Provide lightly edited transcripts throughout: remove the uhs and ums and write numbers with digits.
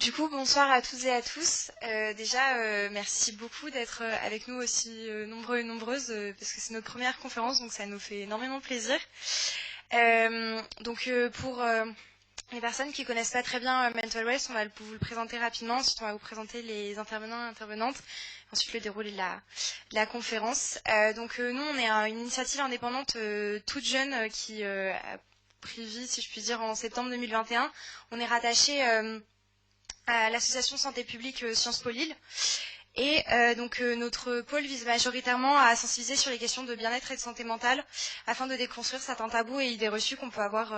Du coup, bonsoir à toutes et à tous. Merci beaucoup d'être avec nous aussi nombreux et nombreuses, parce que c'est notre première conférence, donc ça nous fait énormément plaisir. Pour les personnes qui connaissent pas très bien Mental Race, on va vous le présenter rapidement, ensuite on va vous présenter les intervenants et intervenantes, ensuite le déroulé de la conférence. Nous, on est une initiative indépendante toute jeune qui a pris vie, si je puis dire, en septembre 2021. On est rattaché à l'association Santé publique Sciences Po Lille. Et notre pôle vise majoritairement à sensibiliser sur les questions de bien-être et de santé mentale afin de déconstruire certains tabous et idées reçues qu'on peut avoir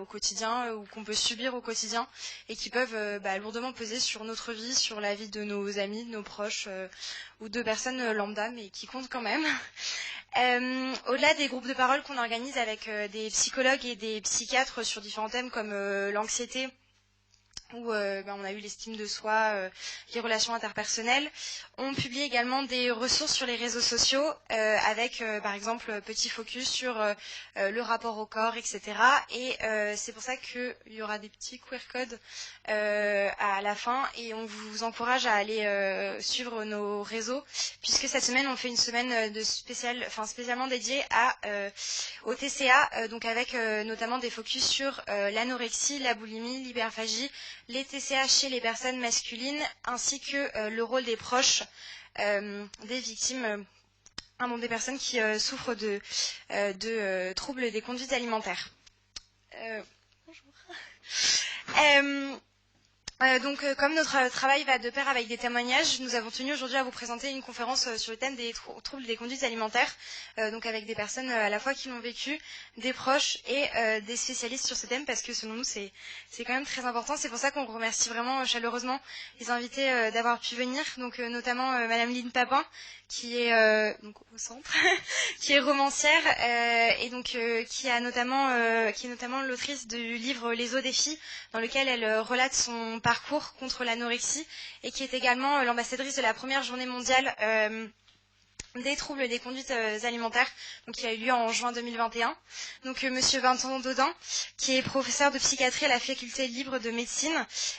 au quotidien ou qu'on peut subir au quotidien et qui peuvent lourdement peser sur notre vie, sur la vie de nos amis, de nos proches ou de personnes lambda, mais qui comptent quand même. Au-delà des groupes de parole qu'on organise avec des psychologues et des psychiatres sur différents thèmes comme l'anxiété, où on a eu l'estime de soi, les relations interpersonnelles. On publie également des ressources sur les réseaux sociaux avec, par exemple, petit focus sur le rapport au corps, etc. Et c'est pour ça qu'il y aura des petits QR codes à la fin et on vous encourage à aller suivre nos réseaux puisque cette semaine, on fait une semaine spécialement dédiée au TCA, donc avec notamment des focus sur l'anorexie, la boulimie, l'hyperphagie, les TCA chez les personnes masculines, ainsi que le rôle des proches des victimes, des personnes qui souffrent de troubles des conduites alimentaires. Bonjour. Comme notre travail va de pair avec des témoignages, nous avons tenu aujourd'hui à vous présenter une conférence sur le thème des troubles des conduites alimentaires, avec des personnes à la fois qui l'ont vécu, des proches et des spécialistes sur ce thème, parce que selon nous c'est quand même très important. C'est pour ça qu'on remercie vraiment chaleureusement les invités d'avoir pu venir, notamment Madame Lynne Papin, qui est au centre, qui est romancière qui est notamment l'autrice du livre Les eaux des filles, dans lequel elle relate son parcours contre l'anorexie et qui est également l'ambassadrice de la première journée mondiale des troubles des conduites alimentaires, qui a eu lieu en juin 2021. Monsieur Vincent Dodin, qui est professeur de psychiatrie à la faculté libre de médecine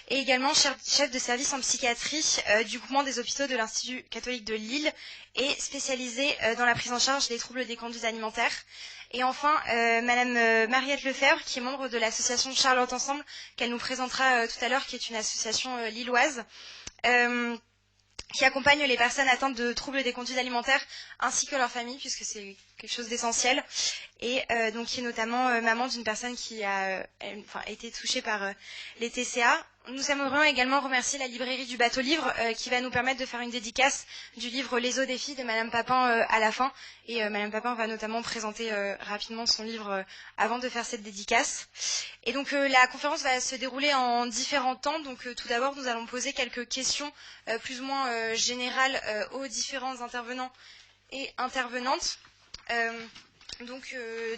et également chef de service en psychiatrie du groupement des hôpitaux de l'Institut catholique de Lille et spécialisé dans la prise en charge des troubles des conduites alimentaires. Et enfin, Madame Mariette Lefebvre, qui est membre de l'association Charlotte Ensemble, qu'elle nous présentera tout à l'heure, qui est une association lilloise, qui accompagne les personnes atteintes de troubles des conduites alimentaires ainsi que leurs familles, puisque c'est quelque chose d'essentiel, et qui est notamment maman d'une personne qui a été touchée par les TCA. Nous aimerions également remercier la librairie du Bateau Livre qui va nous permettre de faire une dédicace du livre Les eaux des filles de Madame Papin à la fin. Et Madame Papin va notamment présenter rapidement son livre avant de faire cette dédicace. Et la conférence va se dérouler en différents temps. Tout d'abord, nous allons poser quelques questions plus ou moins générales aux différents intervenants et intervenantes.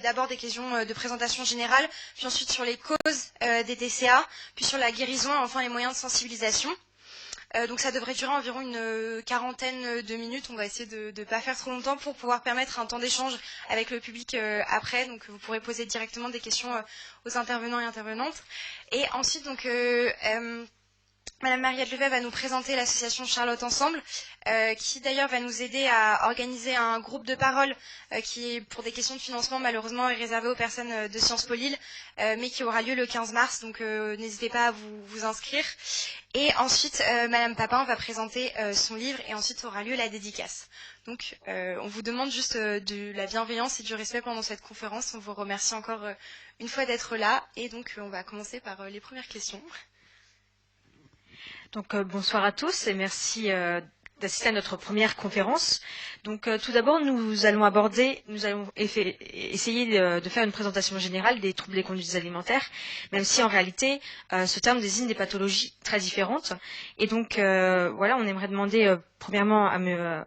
D'abord des questions de présentation générale, puis ensuite sur les causes des TCA, puis sur la guérison et enfin les moyens de sensibilisation. Ça devrait durer environ une quarantaine de minutes. On va essayer de ne pas faire trop longtemps pour pouvoir permettre un temps d'échange avec le public après. Vous pourrez poser directement des questions aux intervenants et intervenantes. Et ensuite, Madame Mariette Lefebvre va nous présenter l'association Charlotte Ensemble, qui d'ailleurs va nous aider à organiser un groupe de parole qui, pour des questions de financement, malheureusement est réservé aux personnes de Sciences Po Lille, mais qui aura lieu le 15 mars, n'hésitez pas à vous inscrire. Et ensuite, Madame Papin va présenter son livre et ensuite aura lieu la dédicace. On vous demande juste de la bienveillance et du respect pendant cette conférence. On vous remercie encore une fois d'être là et on va commencer par les premières questions. Bonsoir à tous et merci d'assister à notre première conférence. Tout d'abord, nous allons essayer de faire une présentation générale des troubles des conduites alimentaires, même si en réalité, ce terme désigne des pathologies très différentes. Et on aimerait demander premièrement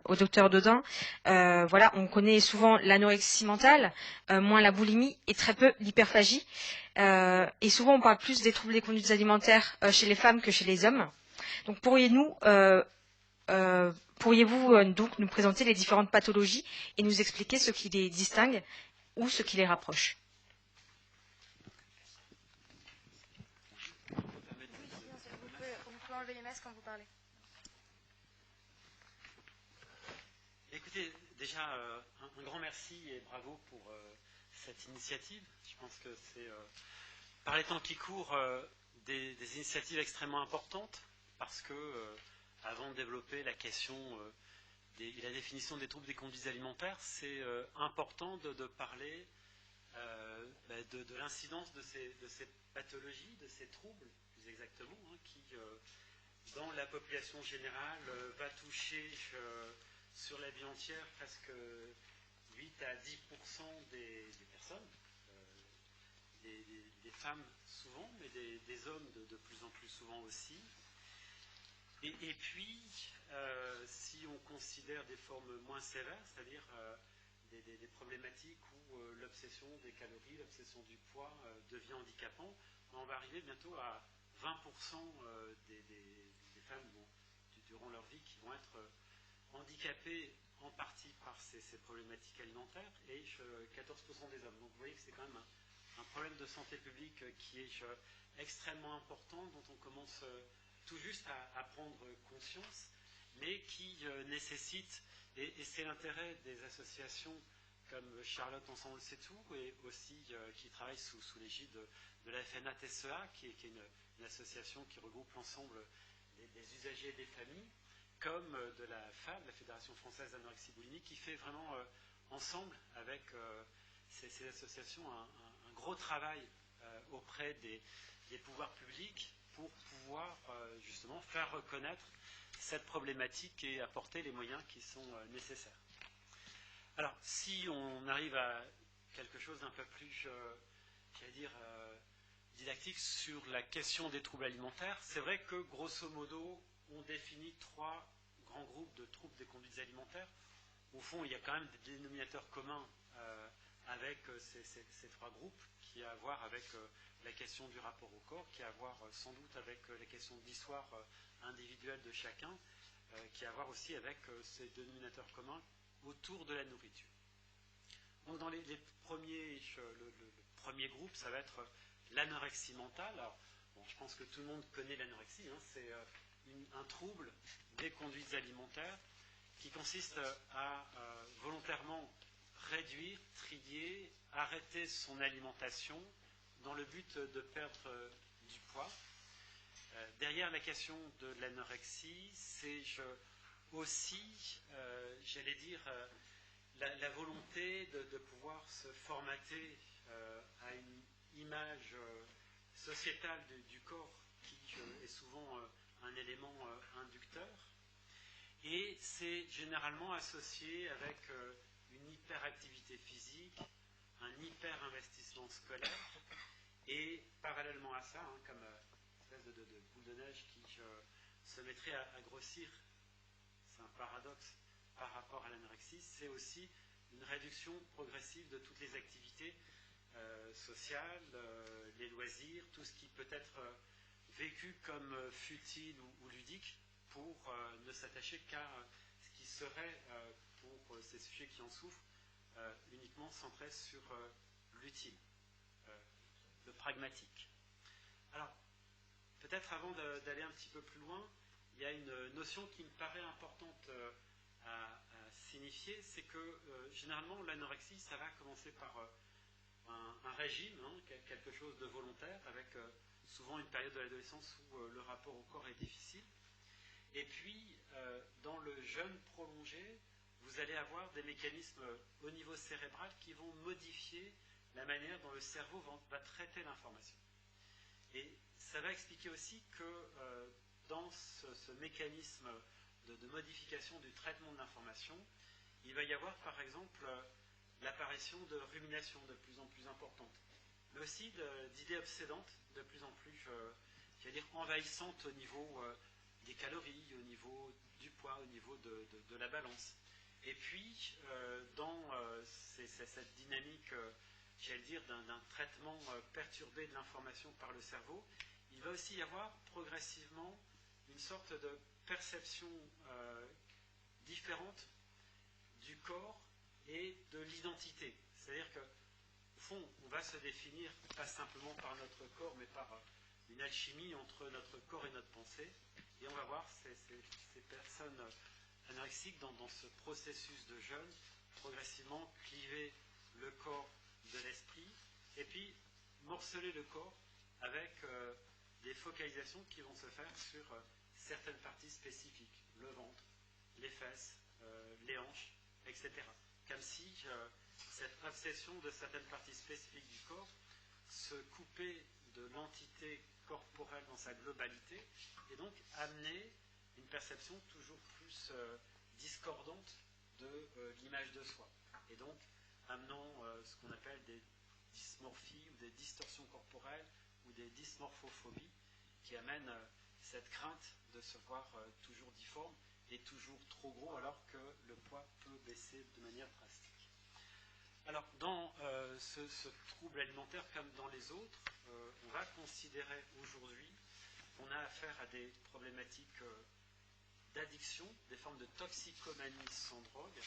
au docteur Dodin, on connaît souvent l'anorexie mentale, moins la boulimie et très peu l'hyperphagie. Et souvent, on parle plus des troubles des conduites alimentaires chez les femmes que chez les hommes. Pourriez-vous donc nous présenter les différentes pathologies et nous expliquer ce qui les distingue ou ce qui les rapproche? On peut enlever les masques quand vous parlez. Écoutez, déjà, un grand merci et bravo pour cette initiative. Je pense que c'est, par les temps qui courent, des initiatives extrêmement importantes, parce que, avant de développer la question et la définition des troubles des conduites alimentaires, c'est important de parler de l'incidence de ces pathologies, de ces troubles, plus exactement, hein, qui, dans la population générale, va toucher sur la vie entière presque 8 à 10% des personnes, des femmes souvent, mais des hommes de plus en plus souvent aussi. Et puis, si on considère des formes moins sévères, c'est-à-dire des problématiques où l'obsession des calories, l'obsession du poids devient handicapant, on va arriver bientôt à 20% des femmes durant leur vie qui vont être handicapées en partie par ces problématiques alimentaires et 14% des hommes. Donc vous voyez que c'est quand même un problème de santé publique qui est extrêmement important, dont on commence tout juste à prendre conscience, mais qui nécessite, et c'est l'intérêt des associations comme Charlotte Ensemble C'est Tout, et aussi qui travaille sous l'égide de la FNA-TSEA, qui est une association qui regroupe l'ensemble des usagers et des familles, comme de la FAB, la Fédération Française d'Anorexie Boulimie, qui fait vraiment ensemble avec ces associations un gros travail auprès des pouvoirs publics pour pouvoir justement faire reconnaître cette problématique et apporter les moyens qui sont nécessaires. Alors, si on arrive à quelque chose d'un peu plus, j'allais dire, didactique sur la question des troubles alimentaires, c'est vrai que, grosso modo, on définit 3 grands groupes de troubles des conduites alimentaires. Au fond, il y a quand même des dénominateurs communs avec ces 3 groupes, qui a à voir avec la question du rapport au corps, qui a à voir sans doute avec la question de l'histoire individuelle de chacun, qui a à voir aussi avec ces dénominateurs communs autour de la nourriture. Donc dans le premier groupe, ça va être l'anorexie mentale. Alors, bon, je pense que tout le monde connaît l'anorexie, hein, c'est un trouble des conduites alimentaires qui consiste à volontairement réduire, trier, arrêter son alimentation dans le but de perdre du poids. Derrière la question de l'anorexie, c'est aussi, j'allais dire, la volonté de pouvoir se formater à une image sociétale du corps qui est souvent un élément inducteur. Et c'est généralement associé avec une hyperactivité physique, un hyper-investissement scolaire, et parallèlement à ça, hein, comme une espèce de boule de neige qui se mettrait à grossir, c'est un paradoxe par rapport à l'anorexie, c'est aussi une réduction progressive de toutes les activités sociales, les loisirs, tout ce qui peut être vécu comme futile ou ludique, pour ne s'attacher qu'à ce qui serait, pour ces sujets qui en souffrent, uniquement centré sur l'utile, le pragmatique. Alors, peut-être avant d'aller un petit peu plus loin, il y a une notion qui me paraît importante à signifier, c'est que généralement l'anorexie, ça va commencer par un régime, hein, quelque chose de volontaire, avec souvent une période de l'adolescence où le rapport au corps est difficile. Et puis, dans le jeûne prolongé, vous allez avoir des mécanismes au niveau cérébral qui vont modifier la manière dont le cerveau va traiter l'information. Et ça va expliquer aussi que dans ce mécanisme de modification du traitement de l'information, il va y avoir par exemple l'apparition de ruminations de plus en plus importantes, mais aussi d'idées obsédantes de plus en plus, j'allais dire, envahissantes au niveau des calories, au niveau du poids, au niveau de la balance. Et puis, dans cette dynamique, j'allais dire, d'un traitement perturbé de l'information par le cerveau, il va aussi y avoir progressivement une sorte de perception différente du corps et de l'identité. C'est-à-dire que, au fond, on va se définir pas simplement par notre corps, mais par une alchimie entre notre corps et notre pensée. Et on va voir ces personnes anorexiques dans ce processus de jeûne, progressivement cliver le corps de l'esprit, et puis morceler le corps avec des focalisations qui vont se faire sur certaines parties spécifiques, le ventre, les fesses, les hanches, etc. Comme si cette obsession de certaines parties spécifiques du corps se coupait de l'entité corporelle dans sa globalité, et donc amener une perception toujours plus discordante de l'image de soi. Et donc amenant ce qu'on appelle des dysmorphies ou des distorsions corporelles ou des dysmorphophobies qui amènent cette crainte de se voir toujours difforme et toujours trop gros alors que le poids peut baisser de manière drastique. Alors dans ce trouble alimentaire comme dans les autres, on va considérer aujourd'hui qu'on a affaire à des problématiques d'addiction, des formes de toxicomanie sans drogue,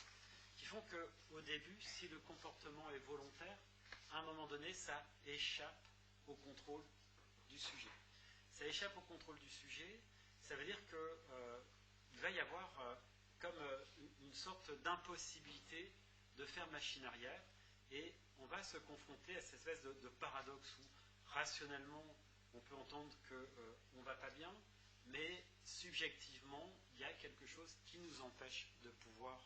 qui font qu'au début, si le comportement est volontaire, à un moment donné, ça échappe au contrôle du sujet. Ça échappe au contrôle du sujet, ça veut dire qu'il va y avoir comme une sorte d'impossibilité de faire machine arrière, et on va se confronter à cette espèce de paradoxe où, rationnellement, on peut entendre qu'on ne va pas bien, mais subjectivement, il y a quelque chose qui nous empêche de pouvoir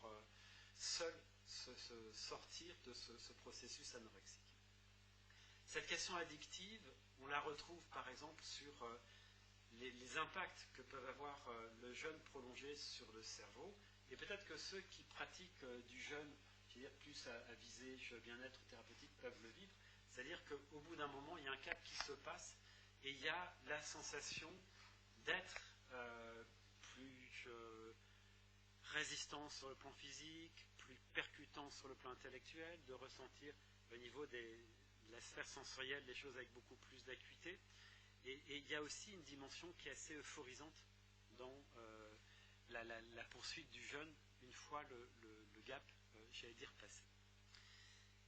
seul se sortir de ce processus anorexique. Cette question addictive, on la retrouve par exemple sur les impacts que peuvent avoir le jeûne prolongé sur le cerveau, et peut-être que ceux qui pratiquent du jeûne, c'est-à-dire plus à viser bien-être thérapeutique, peuvent le vivre, c'est-à-dire qu'au bout d'un moment, il y a un cap qui se passe, et il y a la sensation d'être plus résistant sur le plan physique, plus percutant sur le plan intellectuel, de ressentir au niveau de la sphère sensorielle des choses avec beaucoup plus d'acuité. Et il y a aussi une dimension qui est assez euphorisante dans la poursuite du jeûne une fois le gap, j'allais dire, passé.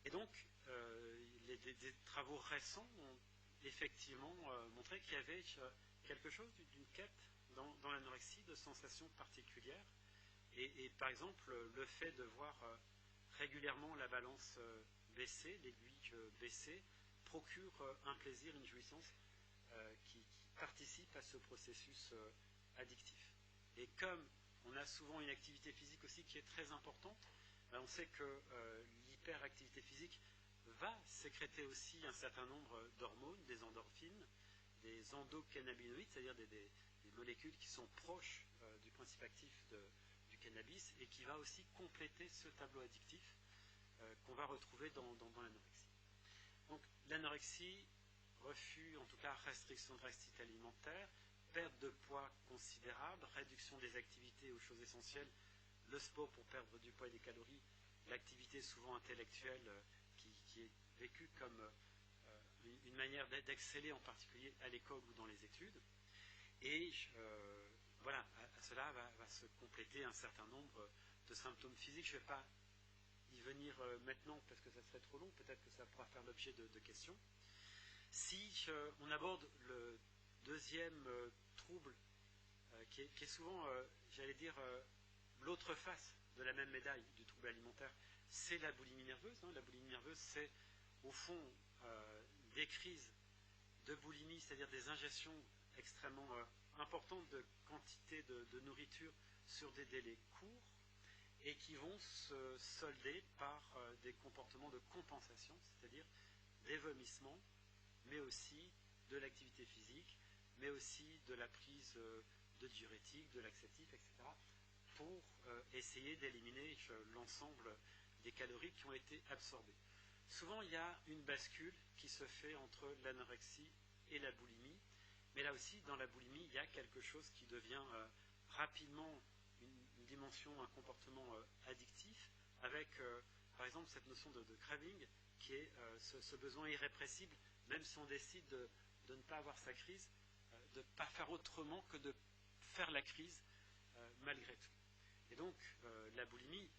Et donc, des travaux récents ont effectivement montré qu'il y avait quelque chose d'une quête dans l'anorexie de sensations particulières. Et par exemple, le fait de voir régulièrement la balance baisser, l'aiguille baisser, procure un plaisir, une jouissance qui participe à ce processus addictif. Et comme on a souvent une activité physique aussi qui est très importante, on sait que l'hyperactivité physique va sécréter aussi un certain nombre d'hormones, des endorphines, des endocannabinoïdes, c'est-à-dire des molécules qui sont proches du principe actif du cannabis, et qui va aussi compléter ce tableau addictif qu'on va retrouver dans l'anorexie. Donc l'anorexie, refus, en tout cas restriction de l'activité alimentaire, perte de poids considérable, réduction des activités aux choses essentielles, le sport pour perdre du poids et des calories, l'activité souvent intellectuelle qui est vécue comme une manière d'exceller, en particulier à l'école ou dans les études. Et voilà, à cela va se compléter un certain nombre de symptômes physiques. Je ne vais pas y venir maintenant parce que ça serait trop long, peut-être que ça pourra faire l'objet de questions. Si on aborde le deuxième trouble, qui est souvent, j'allais dire, l'autre face de la même médaille du trouble alimentaire, c'est la boulimie nerveuse. La boulimie nerveuse, c'est au fond des crises de boulimie, c'est-à-dire des ingestions extrêmement importantes de quantité de nourriture sur des délais courts, et qui vont se solder par des comportements de compensation, c'est-à-dire des vomissements, mais aussi de l'activité physique, mais aussi de la prise de diurétiques, de laxatifs, etc., pour essayer d'éliminer l'ensemble des calories qui ont été absorbées. Souvent, il y a une bascule qui se fait entre l'anorexie et la boulimie, mais là aussi, dans la boulimie, il y a quelque chose qui devient rapidement une dimension, un comportement addictif, avec, par exemple, cette notion de craving, qui est ce besoin irrépressible, même si on décide de ne pas avoir sa crise, de ne pas faire autrement que de faire la crise malgré tout. Et donc, la boulimie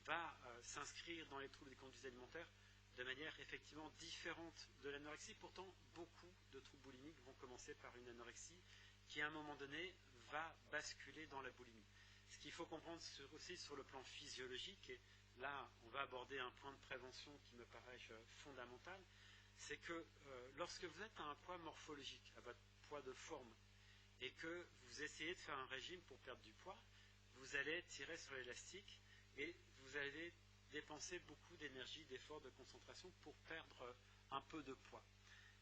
va s'inscrire dans les troubles des conduites alimentaires de manière effectivement différente de l'anorexie. Pourtant, beaucoup de troubles boulimiques vont commencer par une anorexie qui à un moment donné va basculer dans la boulimie. Ce qu'il faut comprendre aussi sur le plan physiologique, et là on va aborder un point de prévention qui me paraît fondamental, c'est que lorsque vous êtes à un poids morphologique, à votre poids de forme, et que vous essayez de faire un régime pour perdre du poids, vous allez tirer sur l'élastique et vous allez dépenser beaucoup d'énergie, d'efforts, de concentration pour perdre un peu de poids.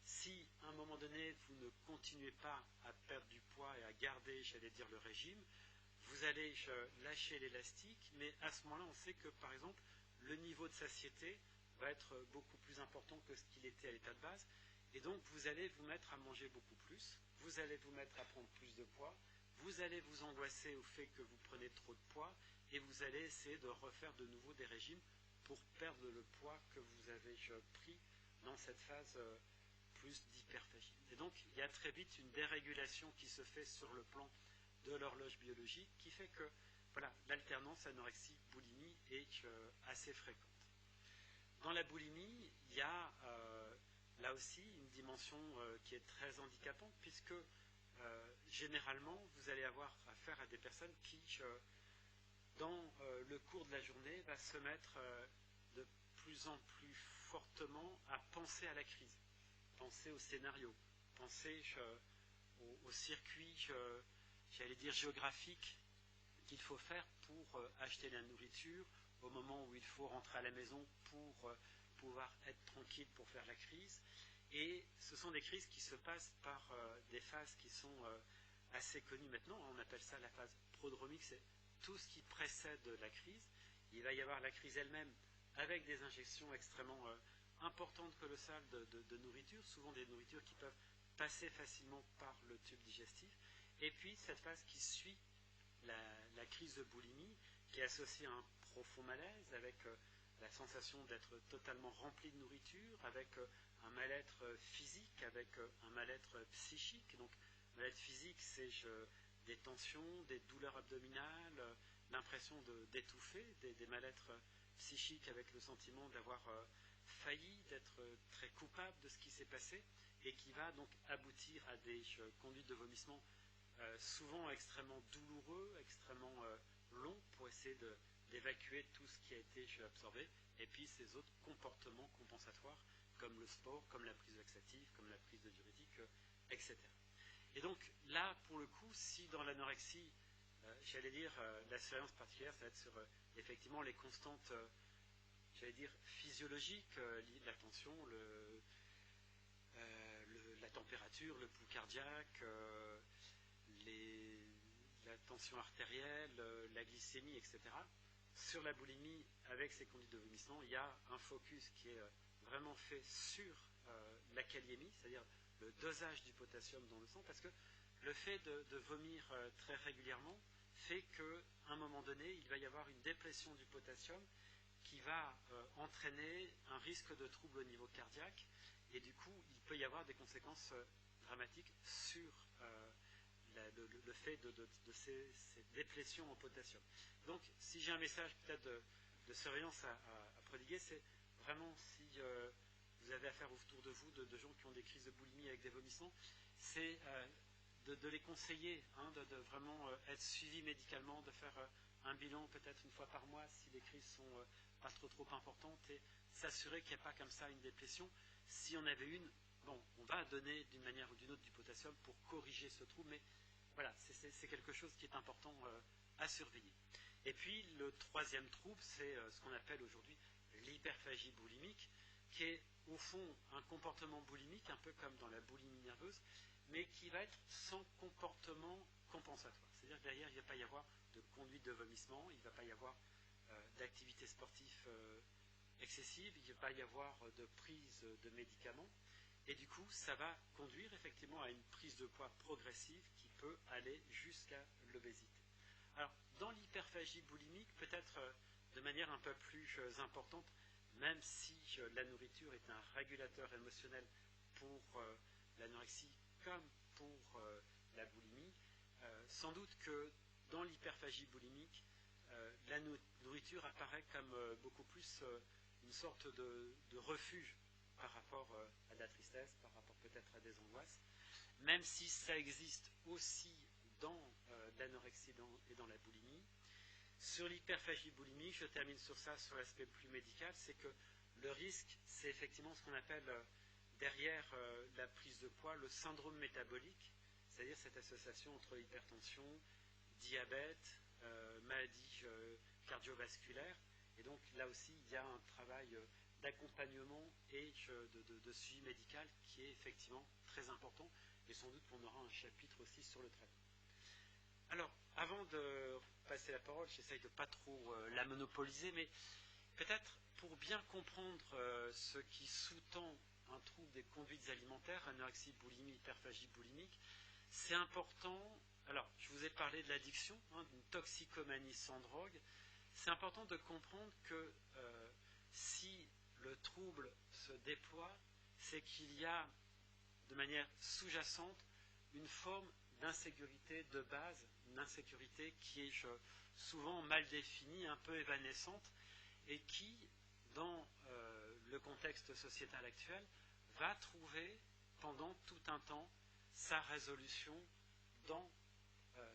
Si à un moment donné vous ne continuez pas à perdre du poids et à garder, j'allais dire, le régime, vous allez lâcher l'élastique, mais à ce moment-là on sait que par exemple le niveau de satiété va être beaucoup plus important que ce qu'il était à l'état de base, et donc vous allez vous mettre à manger beaucoup plus, vous allez vous mettre à prendre plus de poids, vous allez vous angoisser au fait que vous prenez trop de poids, et vous allez essayer de refaire de nouveau des régimes pour perdre le poids que vous avez pris dans cette phase plus d'hyperphagie. Et donc il y a très vite une dérégulation qui se fait sur le plan de l'horloge biologique qui fait que voilà, l'alternance anorexie-boulimie est assez fréquente. Dans la boulimie, il y a là aussi une dimension qui est très handicapante puisque généralement vous allez avoir affaire à des personnes qui dans le cours de la journée va se mettre de plus en plus fortement à penser à la crise, penser au scénario, penser au circuit, j'allais dire géographique, qu'il faut faire pour acheter la nourriture au moment où il faut rentrer à la maison pour pouvoir être tranquille pour faire la crise. Et ce sont des crises qui se passent par des phases qui sont assez connues maintenant. On appelle ça la phase prodromique, c'est tout ce qui précède la crise. Il va y avoir la crise elle-même avec des injections extrêmement importantes, colossales de nourriture, souvent des nourritures qui peuvent passer facilement par le tube digestif. Et puis cette phase qui suit la crise de boulimie, qui est associée à un profond malaise, avec la sensation d'être totalement rempli de nourriture, avec un mal-être physique, avec un mal-être psychique. Donc, mal-être physique, c'est des tensions, des douleurs abdominales, l'impression d'étouffer, des mal-être psychiques avec le sentiment d'avoir failli, d'être très coupable de ce qui s'est passé, et qui va donc aboutir à des conduites de vomissement souvent extrêmement douloureux, extrêmement longs pour essayer d'évacuer tout ce qui a été absorbé, et puis ces autres comportements compensatoires comme le sport, comme la prise laxative, comme la prise de diurétique, etc. Et donc là, pour le coup, si dans l'anorexie, j'allais dire, la surveillance particulière, ça va être sur effectivement les constantes, j'allais dire, physiologiques, la tension, la température, le pouls cardiaque, la tension artérielle, la glycémie, etc. Sur la boulimie, avec ces conduites de vomissement, il y a un focus qui est vraiment fait sur la kaliémie, c'est-à-dire le dosage du potassium dans le sang, parce que le fait de vomir très régulièrement fait qu'à un moment donné, il va y avoir une dépression du potassium qui va entraîner un risque de trouble au niveau cardiaque, et du coup, il peut y avoir des conséquences dramatiques sur le fait de ces déplétions en potassium. Donc, si j'ai un message peut-être de surveillance à prodiguer, c'est vraiment si vous avez affaire autour de vous de gens qui ont des crises de boulimie avec des vomissements, c'est de les conseiller, de vraiment être suivis médicalement, de faire un bilan peut-être une fois par mois si les crises sont pas trop importantes, et s'assurer qu'il n'y a pas comme ça une déplétion. Si on avait une, bon, on va donner d'une manière ou d'une autre du potassium pour corriger ce trouble, mais voilà, c'est quelque chose qui est important à surveiller. Et puis le troisième trouble, c'est ce qu'on appelle aujourd'hui l'hyperphagie boulimique, qui est au fond un comportement boulimique, un peu comme dans la boulimie nerveuse, mais qui va être sans comportement compensatoire. C'est-à-dire que derrière, il ne va pas y avoir de conduite de vomissement, il ne va pas y avoir d'activité sportive excessive, il ne va pas y avoir de prise de médicaments. Et du coup, ça va conduire effectivement à une prise de poids progressive qui peut aller jusqu'à l'obésité. Alors, dans l'hyperphagie boulimique, peut-être de manière un peu plus importante, même si la nourriture est un régulateur émotionnel pour l'anorexie comme pour la boulimie, sans doute que dans l'hyperphagie boulimique, la nourriture apparaît comme beaucoup plus une sorte de refuge par rapport à de la tristesse, par rapport peut-être à des angoisses. même si ça existe aussi dans l'anorexie et dans la boulimie. Sur l'hyperphagie boulimique, je termine sur ça, sur l'aspect plus médical, c'est que le risque, c'est effectivement ce qu'on appelle derrière la prise de poids, le syndrome métabolique, c'est-à-dire cette association entre hypertension, diabète, maladie cardiovasculaire. Et donc là aussi, il y a un travail d'accompagnement et de suivi médical qui est effectivement très important. Et sans doute qu'on aura un chapitre aussi sur le traitement. Alors, avant de passer la parole, j'essaye de ne pas trop la monopoliser, mais peut-être pour bien comprendre ce qui sous-tend un trouble des conduites alimentaires, anorexie, boulimie, hyperphagie boulimique, c'est important. Alors, je vous ai parlé de l'addiction, d'une toxicomanie sans drogue. C'est important de comprendre que si le trouble se déploie, c'est qu'il y a de manière sous-jacente une forme d'insécurité de base, une insécurité qui est souvent mal définie, un peu évanescente, et qui, dans le contexte sociétal actuel, va trouver pendant tout un temps sa résolution dans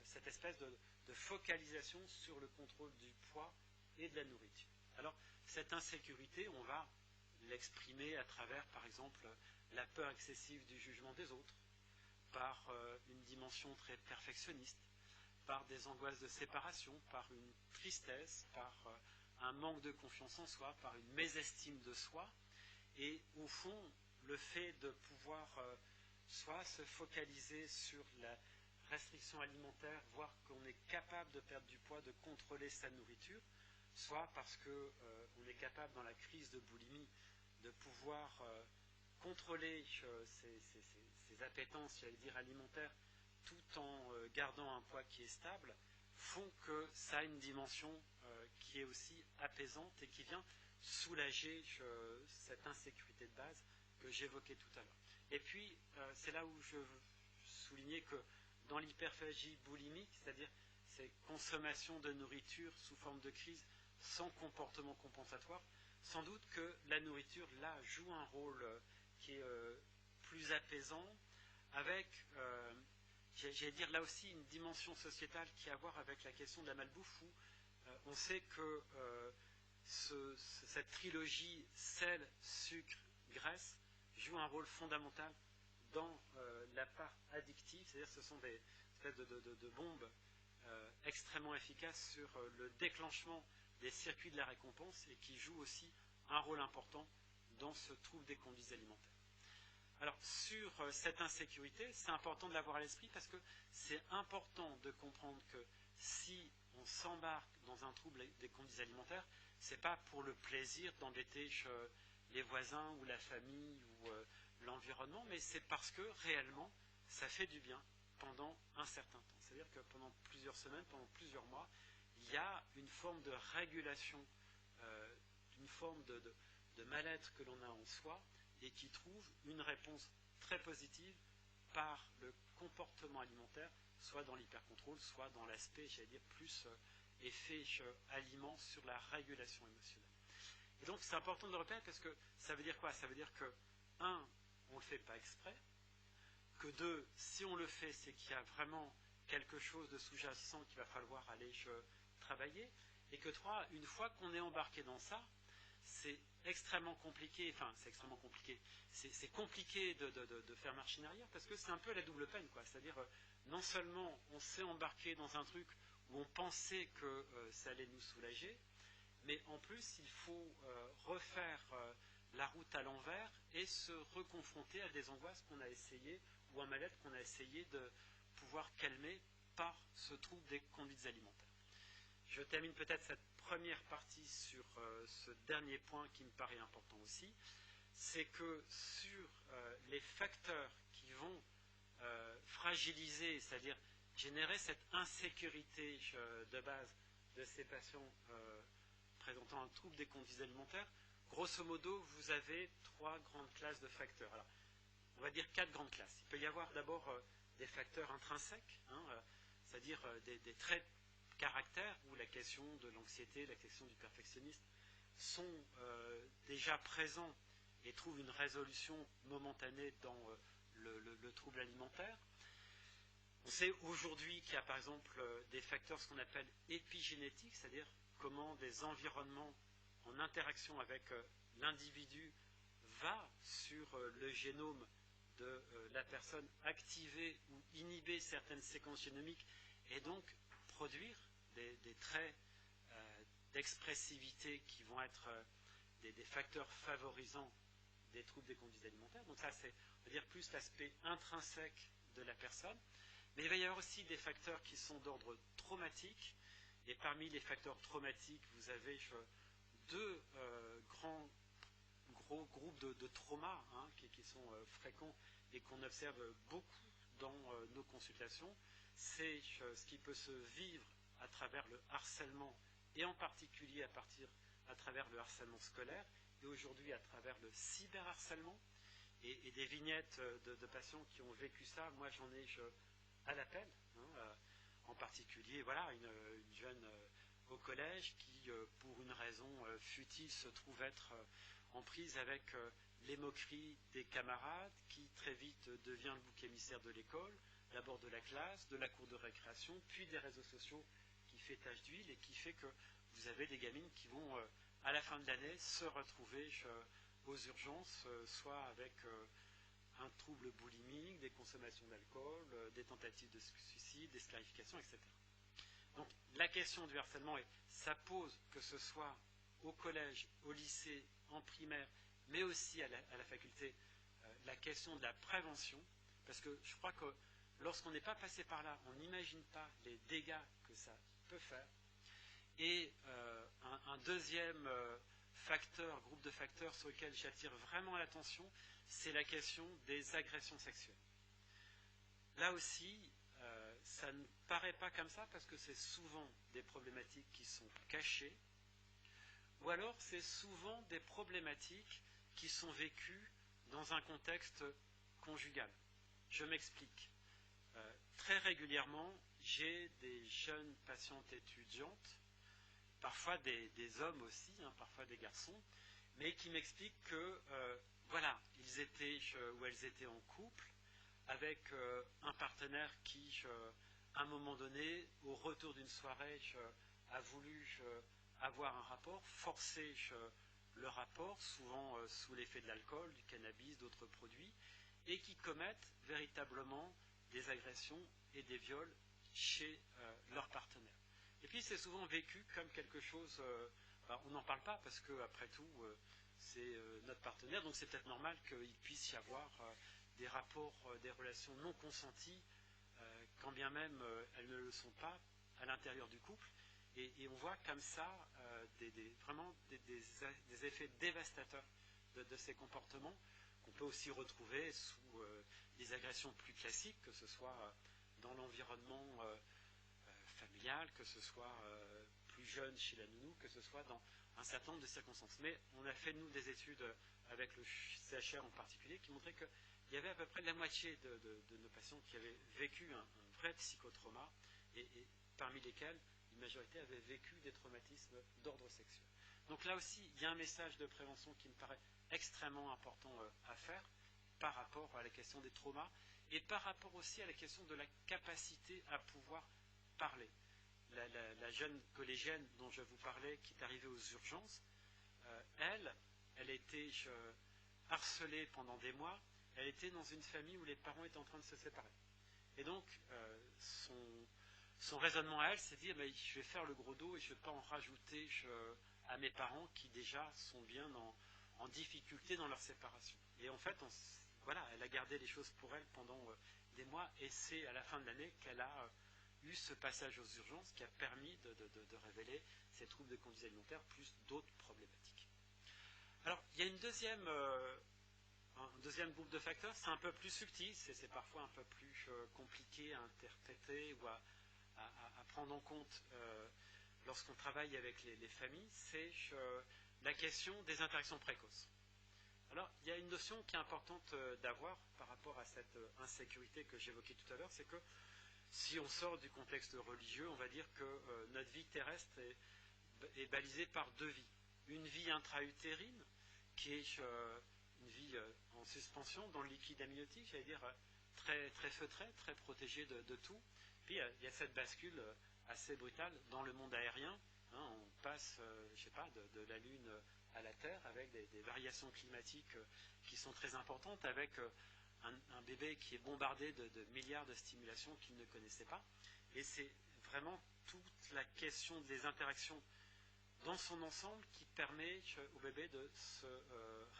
cette espèce de focalisation sur le contrôle du poids et de la nourriture. Alors, cette insécurité, on va l'exprimer à travers, par exemple, la peur excessive du jugement des autres, par une dimension très perfectionniste, par des angoisses de séparation, par une tristesse, par un manque de confiance en soi, par une mésestime de soi, et au fond, le fait de pouvoir soit se focaliser sur la restriction alimentaire, voir qu'on est capable de perdre du poids, de contrôler sa nourriture, soit parce qu'on est capable dans la crise de boulimie de pouvoir contrôler ses appétences, j'allais dire alimentaires, tout en gardant un poids qui est stable, font que ça a une dimension qui est aussi apaisante et qui vient soulager cette insécurité de base que j'évoquais tout à l'heure. Et puis, c'est là où je soulignais que dans l'hyperphagie boulimique, c'est-à-dire ces consommations de nourriture sous forme de crise sans comportement compensatoire, sans doute que la nourriture, là, joue un rôle qui est plus apaisant, avec, j'allais dire, là aussi, une dimension sociétale qui a à voir avec la question de la malbouffe, où on sait que cette trilogie sel, sucre, graisse joue un rôle fondamental dans la part addictive, c'est-à-dire ce sont des espèces de bombes extrêmement efficaces sur le déclenchement des circuits de la récompense et qui jouent aussi un rôle important dans ce trouble des conduites alimentaires. Alors, sur cette insécurité, c'est important de l'avoir à l'esprit parce que c'est important de comprendre que si on s'embarque dans un trouble des conduites alimentaires, ce n'est pas pour le plaisir d'embêter les voisins ou la famille ou l'environnement, mais c'est parce que réellement, ça fait du bien pendant un certain temps. C'est-à-dire que pendant plusieurs semaines, pendant plusieurs mois, il y a une forme de régulation, une forme de mal-être que l'on a en soi et qui trouve une réponse très positive par le comportement alimentaire, soit dans l'hypercontrôle, soit dans l'aspect, j'allais dire, plus effet aliment sur la régulation émotionnelle. Et donc c'est important de le répéter parce que ça veut dire quoi? Ça veut dire que, un, on ne le fait pas exprès, que deux, si on le fait, c'est qu'il y a vraiment quelque chose de sous-jacent qu'il va falloir aller travailler, et que trois, une fois qu'on est embarqué dans ça, c'est extrêmement compliqué, c'est compliqué de faire marche en arrière parce que c'est un peu la double peine, quoi. C'est-à-dire, non seulement on s'est embarqué dans un truc où on pensait que ça allait nous soulager, mais en plus il faut refaire la route à l'envers et se reconfronter à des angoisses qu'on a essayé ou un mal-être qu'on a essayé de pouvoir calmer par ce trouble des conduites alimentaires. Je termine peut-être cette première partie sur ce dernier point qui me paraît important aussi, c'est que sur les facteurs qui vont fragiliser, c'est-à-dire générer cette insécurité de base de ces patients présentant un trouble des conduites alimentaires, grosso modo, vous avez trois grandes classes de facteurs. Alors, on va dire quatre grandes classes. Il peut y avoir d'abord des facteurs intrinsèques, c'est-à-dire des traits de caractère où la question de l'anxiété, la question du perfectionnisme sont déjà présents et trouvent une résolution momentanée dans le trouble alimentaire. On sait aujourd'hui qu'il y a par exemple des facteurs, ce qu'on appelle épigénétiques, c'est-à-dire comment des environnements en interaction avec l'individu va sur le génome de la personne activer ou inhiber certaines séquences génomiques et donc produire des traits d'expressivité qui vont être des facteurs favorisant des troubles des conduites alimentaires. Donc ça, c'est, on va dire, plus l'aspect intrinsèque de la personne. Mais il va y avoir aussi des facteurs qui sont d'ordre traumatique. Et parmi les facteurs traumatiques, vous avez deux gros groupes de traumas qui sont fréquents et qu'on observe beaucoup dans nos consultations. C'est ce qui peut se vivre à travers le harcèlement, et en particulier à travers le harcèlement scolaire, et aujourd'hui à travers le cyberharcèlement, et des vignettes de patients qui ont vécu ça. Moi, j'en ai à l'appel, en particulier, voilà, une jeune au collège qui, pour une raison futile, se trouve être en prise avec les moqueries des camarades, qui très vite devient le bouc émissaire de l'école, d'abord de la classe, de la cour de récréation, puis des réseaux sociaux qui fait tache d'huile et qui fait que vous avez des gamines qui vont, à la fin de l'année, se retrouver aux urgences, soit avec un trouble boulimique, des consommations d'alcool, des tentatives de suicide, des sclarifications, etc. Donc la question du harcèlement, ça pose, que ce soit au collège, au lycée, en primaire, mais aussi à la faculté, la question de la prévention, parce que je crois que lorsqu'on n'est pas passé par là, on n'imagine pas les dégâts que ça peut faire. Et un deuxième groupe de facteurs sur lequel j'attire vraiment l'attention, c'est la question des agressions sexuelles. Là aussi, ça ne paraît pas comme ça parce que c'est souvent des problématiques qui sont cachées, ou alors c'est souvent des problématiques qui sont vécues dans un contexte conjugal. Je m'explique. Très régulièrement, j'ai des jeunes patientes étudiantes, parfois des hommes aussi, parfois des garçons, mais qui m'expliquent que, voilà, ils étaient ou elles étaient en couple avec un partenaire qui, à un moment donné, au retour d'une soirée, a voulu avoir un rapport, forcer le rapport, souvent sous l'effet de l'alcool, du cannabis, d'autres produits, et qui commettent véritablement des agressions et des viols chez leur partenaire. Et puis c'est souvent vécu comme quelque chose, on n'en parle pas parce que après tout c'est notre partenaire, donc c'est peut-être normal qu'il puisse y avoir des rapports, des relations non consenties, quand bien même elles ne le sont pas à l'intérieur du couple, et on voit comme ça vraiment des effets dévastateurs de ces comportements qu'on peut aussi retrouver sous des agressions plus classiques, que ce soit dans l'environnement familial, que ce soit plus jeune chez la nounou, que ce soit dans un certain nombre de circonstances. Mais on a fait, nous, des études avec le CHR en particulier qui montraient qu'il y avait à peu près la moitié de nos patients qui avaient vécu un vrai psychotrauma, et parmi lesquels une majorité avait vécu des traumatismes d'ordre sexuel. Donc là aussi, il y a un message de prévention qui me paraît extrêmement important à faire par rapport à la question des traumas et par rapport aussi à la question de la capacité à pouvoir parler. La jeune collégienne dont je vous parlais, qui est arrivée aux urgences, elle était harcelée pendant des mois. Elle était dans une famille où les parents étaient en train de se séparer. Et donc, son raisonnement à elle, c'est de dire, mais je vais faire le gros dos et je ne vais pas en rajouter à mes parents qui déjà sont bien en difficulté dans leur séparation. Et en fait, voilà, elle a gardé les choses pour elle pendant des mois, et c'est à la fin de l'année qu'elle a eu ce passage aux urgences qui a permis de révéler ces troubles de conduite alimentaire plus d'autres problématiques. Alors, il y a un deuxième groupe de facteurs, c'est un peu plus subtil, c'est parfois un peu plus compliqué à interpréter ou à prendre en compte lorsqu'on travaille avec les familles, c'est la question des interactions précoces. Alors, il y a une notion qui est importante d'avoir par rapport à cette insécurité que j'évoquais tout à l'heure, c'est que si on sort du contexte religieux, on va dire que notre vie terrestre est balisée par deux vies. Une vie intra-utérine, qui est une une vie en suspension dans le liquide amniotique, j'allais dire très, très feutré, très protégé de tout. Puis il y a cette bascule assez brutale dans le monde aérien. Hein, on passe, je sais pas, de la Lune à la Terre avec des variations climatiques qui sont très importantes, avec un bébé qui est bombardé de milliards de stimulations qu'il ne connaissait pas. Et c'est vraiment toute la question des interactions dans son ensemble qui permet au bébé de se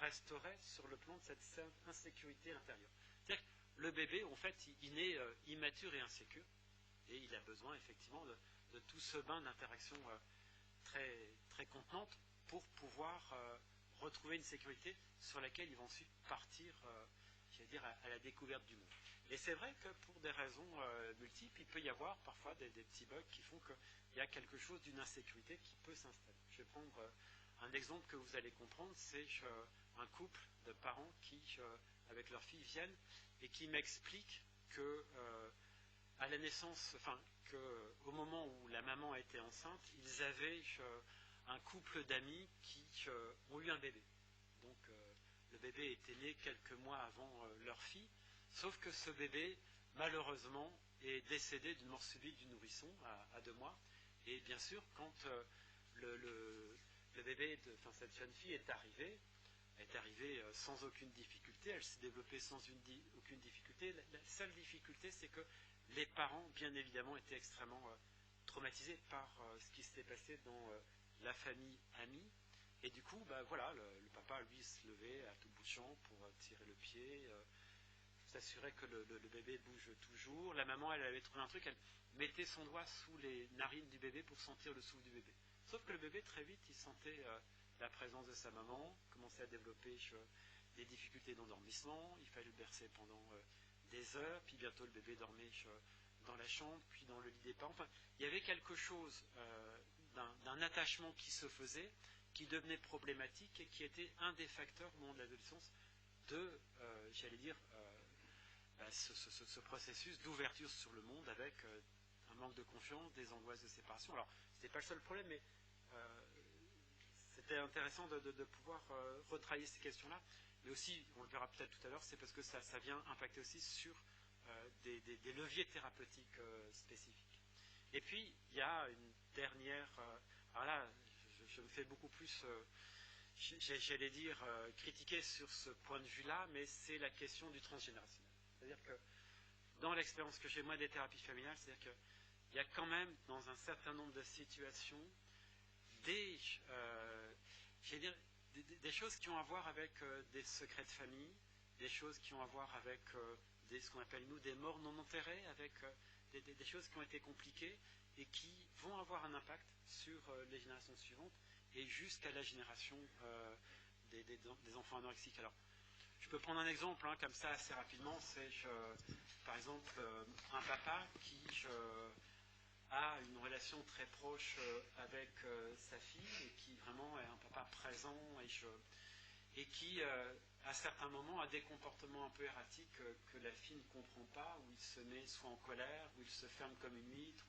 restaurer sur le plan de cette insécurité intérieure. C'est-à-dire que le bébé, en fait, il naît immature et insécure, et il a besoin effectivement de tout ce bain d'interaction très, très contenante pour pouvoir retrouver une sécurité sur laquelle ils vont ensuite partir, j'allais dire, à la découverte du monde. Et c'est vrai que pour des raisons multiples, il peut y avoir parfois des petits bugs qui font qu'il y a quelque chose d'une insécurité qui peut s'installer. Je vais prendre un exemple que vous allez comprendre, c'est un couple de parents qui, avec leur fille, viennent et qui m'expliquent que à la naissance, enfin, qu'au moment où la maman était enceinte, ils avaient un couple d'amis qui ont eu un bébé. Donc le bébé était né quelques mois avant leur fille, sauf que ce bébé, malheureusement, est décédé d'une mort subite du nourrisson à 2 mois. Et bien sûr, quand le bébé, cette jeune fille est arrivée, sans aucune difficulté, elle s'est développée sans aucune difficulté. La seule difficulté, c'est que les parents, bien évidemment, étaient extrêmement traumatisés par ce qui s'était passé dans la famille amie. Et du coup, voilà, le papa, lui, se levait à tout bout de champ pour tirer le pied, s'assurer que le bébé bouge toujours. La maman, elle avait trouvé un truc, elle mettait son doigt sous les narines du bébé pour sentir le souffle du bébé. Sauf que le bébé, très vite, il sentait la présence de sa maman, commençait à développer des difficultés d'endormissement, il fallait le bercer pendant des heures, puis bientôt le bébé dormait dans la chambre, puis dans le lit des parents. Enfin, il y avait quelque chose d'un attachement qui se faisait, qui devenait problématique et qui était un des facteurs au moment de l'adolescence de, j'allais dire, ce processus d'ouverture sur le monde avec un manque de confiance, des angoisses de séparation. Alors, ce n'était pas le seul problème, mais c'était intéressant de pouvoir retravailler ces questions-là. Mais aussi, on le verra peut-être tout à l'heure, c'est parce que ça vient impacter aussi sur des leviers thérapeutiques spécifiques. Et puis, il y a une dernière... alors là, je me fais beaucoup plus... j'allais dire, critiquer sur ce point de vue-là, mais c'est la question du transgénérationnel. C'est-à-dire que dans l'expérience que j'ai moi des thérapies familiales, c'est-à-dire qu'il y a quand même dans un certain nombre de situations des choses qui ont à voir avec des secrets de famille, des choses qui ont à voir avec ce qu'on appelle nous des morts non enterrées, avec des choses qui ont été compliquées et qui vont avoir un impact sur les générations suivantes et jusqu'à la génération des enfants anorexiques. Alors, je peux prendre un exemple comme ça assez rapidement, c'est par exemple un papa qui a une relation très proche avec sa fille et qui vraiment est un papa présent et qui à certains moments a des comportements un peu erratiques que la fille ne comprend pas, où il se met soit en colère, où il se ferme comme une huître,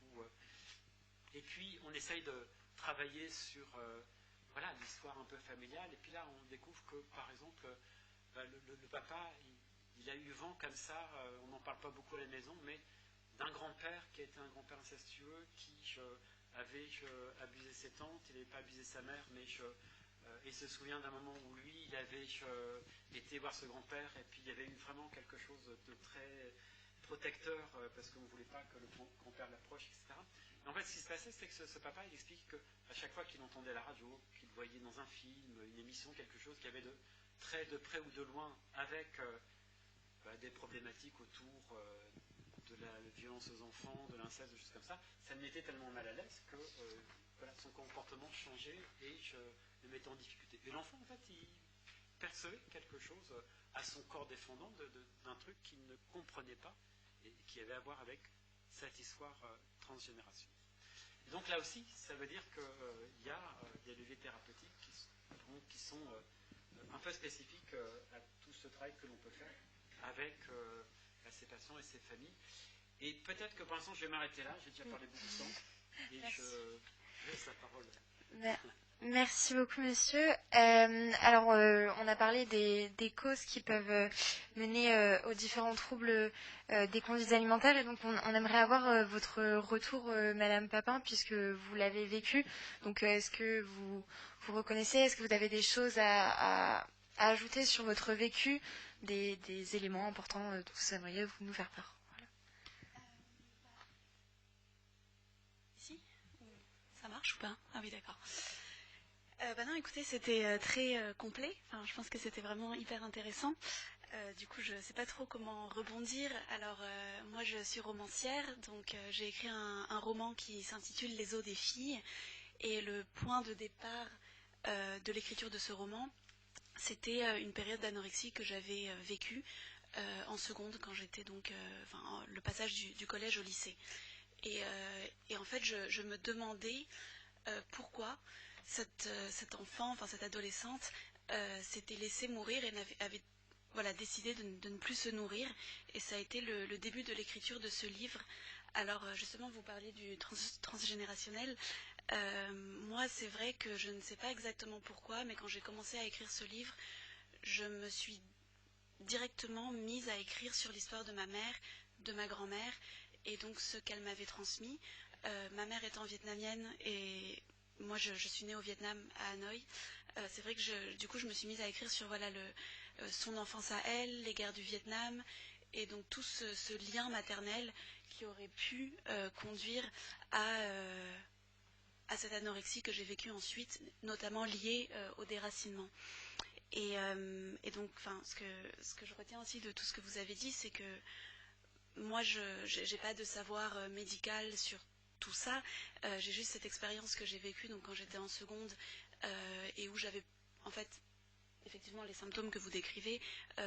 et puis on essaye de travailler sur voilà, l'histoire un peu familiale, et puis là on découvre que par exemple le papa il a eu vent comme ça, on n'en parle pas beaucoup à la maison, mais d'un grand-père qui était un grand-père incestueux qui avait abusé ses tantes, il n'avait pas abusé sa mère, mais il se souvient d'un moment où lui, il avait été voir ce grand-père et puis il y avait eu vraiment quelque chose de très protecteur parce qu'on ne voulait pas que le grand-père l'approche, etc. Et en fait, ce qui se passait, c'est que ce papa, il explique qu'à chaque fois qu'il entendait la radio, qu'il voyait dans un film, une émission, quelque chose qui avait très de près ou de loin avec des problématiques autour de la violence aux enfants, de l'inceste, des choses comme ça, ça le mettait tellement mal à l'aise que voilà, son comportement changeait et le mettait en difficulté. Et l'enfant, en fait, il percevait quelque chose à son corps défendant d'un truc qu'il ne comprenait pas et qui avait à voir avec cette histoire transgénération. Et donc là aussi, ça veut dire qu'il y a des leviers thérapeutiques qui sont un peu spécifiques à tout ce travail que l'on peut faire avec ces patients et ces familles. Et peut-être que pour l'instant, je vais m'arrêter là. J'ai déjà parlé beaucoup de temps. Et je laisse la parole Merci beaucoup, monsieur. On a parlé des causes qui peuvent mener aux différents troubles des conduites alimentaires, et donc on aimerait avoir votre retour, Madame Papin, puisque vous l'avez vécu. Donc, est-ce que vous reconnaissez, est-ce que vous avez des choses à ajouter sur votre vécu, des éléments importants dont vous aimeriez vous nous faire part? Voilà. Ici, ça marche ou pas? Ah oui, d'accord. Non, écoutez, c'était très complet. Enfin, je pense que c'était vraiment hyper intéressant. Du coup, je ne sais pas trop comment rebondir. Alors, moi, je suis romancière, donc j'ai écrit un roman qui s'intitule Les os des filles. Et le point de départ de l'écriture de ce roman, c'était une période d'anorexie que j'avais vécue en seconde, quand j'étais donc, le passage du collège au lycée. Et en fait, je me demandais pourquoi cette enfant, enfin cette adolescente, s'était laissée mourir et avait décidé de ne plus se nourrir. Et ça a été le début de l'écriture de ce livre. Alors justement, vous parliez du transgénérationnel. Moi, c'est vrai que je ne sais pas exactement pourquoi, mais quand j'ai commencé à écrire ce livre, je me suis directement mise à écrire sur l'histoire de ma mère, de ma grand-mère, et donc ce qu'elle m'avait transmis. Ma mère étant vietnamienne et moi je suis née au Vietnam, à Hanoï. C'est vrai que du coup je me suis mise à écrire sur son enfance à elle, les guerres du Vietnam, et donc tout ce lien maternel qui aurait pu conduire à cette anorexie que j'ai vécue ensuite, notamment liée au déracinement. Et donc, ce que je retiens aussi de tout ce que vous avez dit, c'est que moi, je n'ai pas de savoir médical sur tout ça. J'ai juste cette expérience que j'ai vécue donc, quand j'étais en seconde et où j'avais, en fait, effectivement, les symptômes que vous décrivez,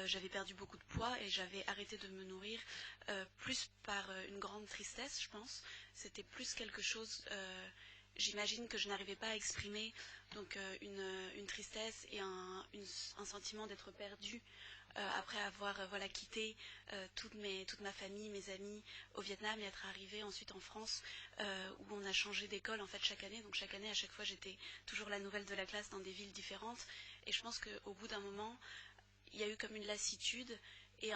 j'avais perdu beaucoup de poids et j'avais arrêté de me nourrir, plus par une grande tristesse, je pense. C'était plus quelque chose, j'imagine, que je n'arrivais pas à exprimer, donc une tristesse et un sentiment d'être perdue après avoir quitté toute ma famille, mes amis au Vietnam et être arrivée ensuite en France où on a changé d'école en fait chaque année. Donc chaque année, à chaque fois, j'étais toujours la nouvelle de la classe dans des villes différentes. Et je pense qu'au bout d'un moment, il y a eu comme une lassitude et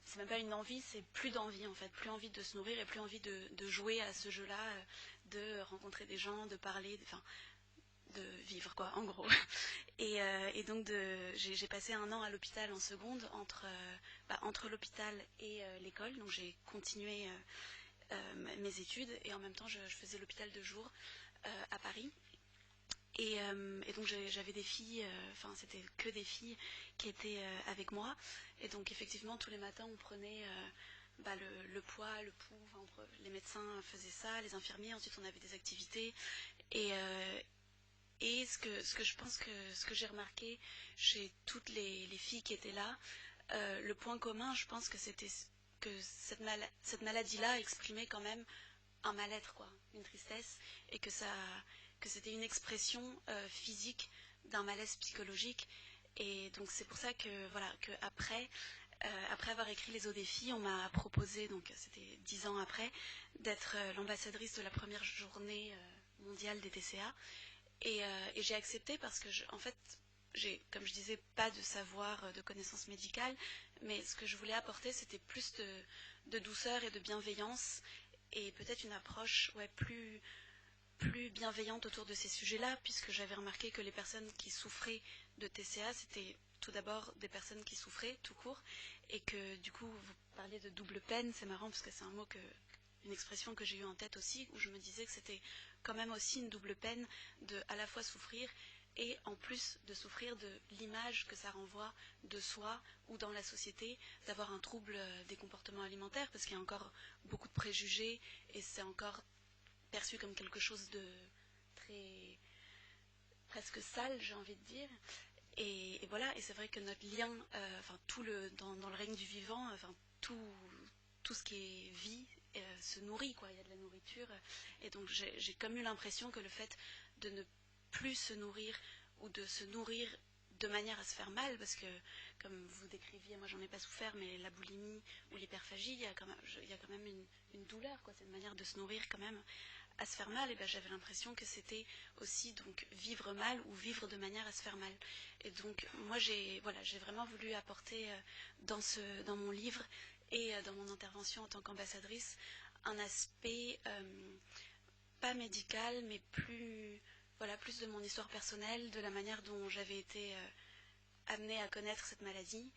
c'est même pas une envie, c'est plus d'envie en fait, plus envie de se nourrir et plus envie de jouer à ce jeu-là, de rencontrer des gens, de parler, de vivre quoi, en gros. Et donc j'ai passé un an à l'hôpital en seconde entre l'hôpital et l'école, donc j'ai continué mes études et en même temps je faisais l'hôpital de jour à Paris. Et donc j'avais des filles, c'était que des filles qui étaient avec moi. Et donc effectivement tous les matins on prenait le poids, le pouls, les médecins faisaient ça, les infirmiers, ensuite on avait des activités. Et ce que je pense que ce que j'ai remarqué chez toutes les filles qui étaient là, le point commun, je pense que c'était que cette maladie-là exprimait quand même un mal-être, quoi, une tristesse, et que c'était une expression physique d'un malaise psychologique. Et donc c'est pour ça que après avoir écrit Les os des filles, on m'a proposé, donc c'était 10 ans après, d'être l'ambassadrice de la première journée mondiale des TCA. Et j'ai accepté parce que, en fait, j'ai, comme je disais, pas de savoir, de connaissances médicales, mais ce que je voulais apporter, c'était plus de douceur et de bienveillance, et peut-être une approche plus bienveillante autour de ces sujets-là, puisque j'avais remarqué que les personnes qui souffraient de TCA, c'était tout d'abord des personnes qui souffraient tout court, et que du coup, vous parliez de double peine, c'est marrant parce que c'est une expression que j'ai eue en tête aussi, où je me disais que c'était quand même aussi une double peine de à la fois souffrir et en plus de souffrir de l'image que ça renvoie de soi ou dans la société, d'avoir un trouble des comportements alimentaires, parce qu'il y a encore beaucoup de préjugés et c'est encore perçu comme quelque chose de très presque sale, j'ai envie de dire. Et voilà, et c'est vrai que notre lien, dans le règne du vivant, tout ce qui est vie se nourrit, quoi. Il y a de la nourriture. Et donc j'ai comme eu l'impression que le fait de ne plus se nourrir ou de se nourrir de manière à se faire mal, parce que comme vous décriviez, moi j'en ai pas souffert, mais la boulimie ou l'hyperphagie, il y a quand même une douleur, quoi. C'est une manière de se nourrir quand même à se faire mal, et ben, j'avais l'impression que c'était aussi donc vivre mal ou vivre de manière à se faire mal. Et donc moi j'ai vraiment voulu apporter dans mon livre et dans mon intervention en tant qu'ambassadrice un aspect pas médical, mais plus de mon histoire personnelle, de la manière dont j'avais été amenée à connaître cette maladie.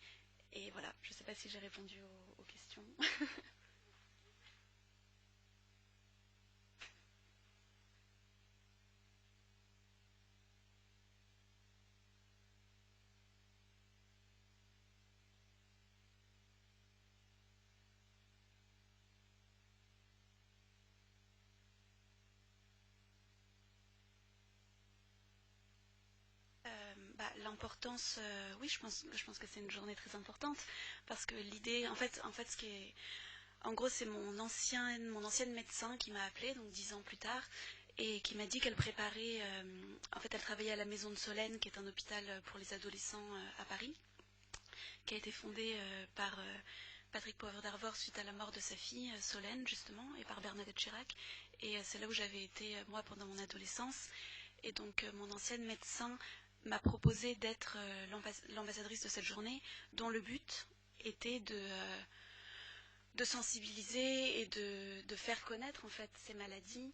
Et voilà, je ne sais pas si j'ai répondu aux questions. L'importance, oui, je pense que c'est une journée très importante parce que l'idée, en fait, ce qui est, en gros, c'est mon ancienne médecin qui m'a appelée, donc 10 ans plus tard, et qui m'a dit qu'elle préparait, en fait, elle travaillait à la Maison de Solène, qui est un hôpital pour les adolescents à Paris, qui a été fondé par Patrick Poivre d'Arvor suite à la mort de sa fille, Solène, justement, et par Bernadette Chirac. Et c'est là où j'avais été, moi, pendant mon adolescence. Et donc, mon ancienne médecin m'a proposé d'être l'ambassadrice de cette journée, dont le but était de sensibiliser et de faire connaître, en fait, ces maladies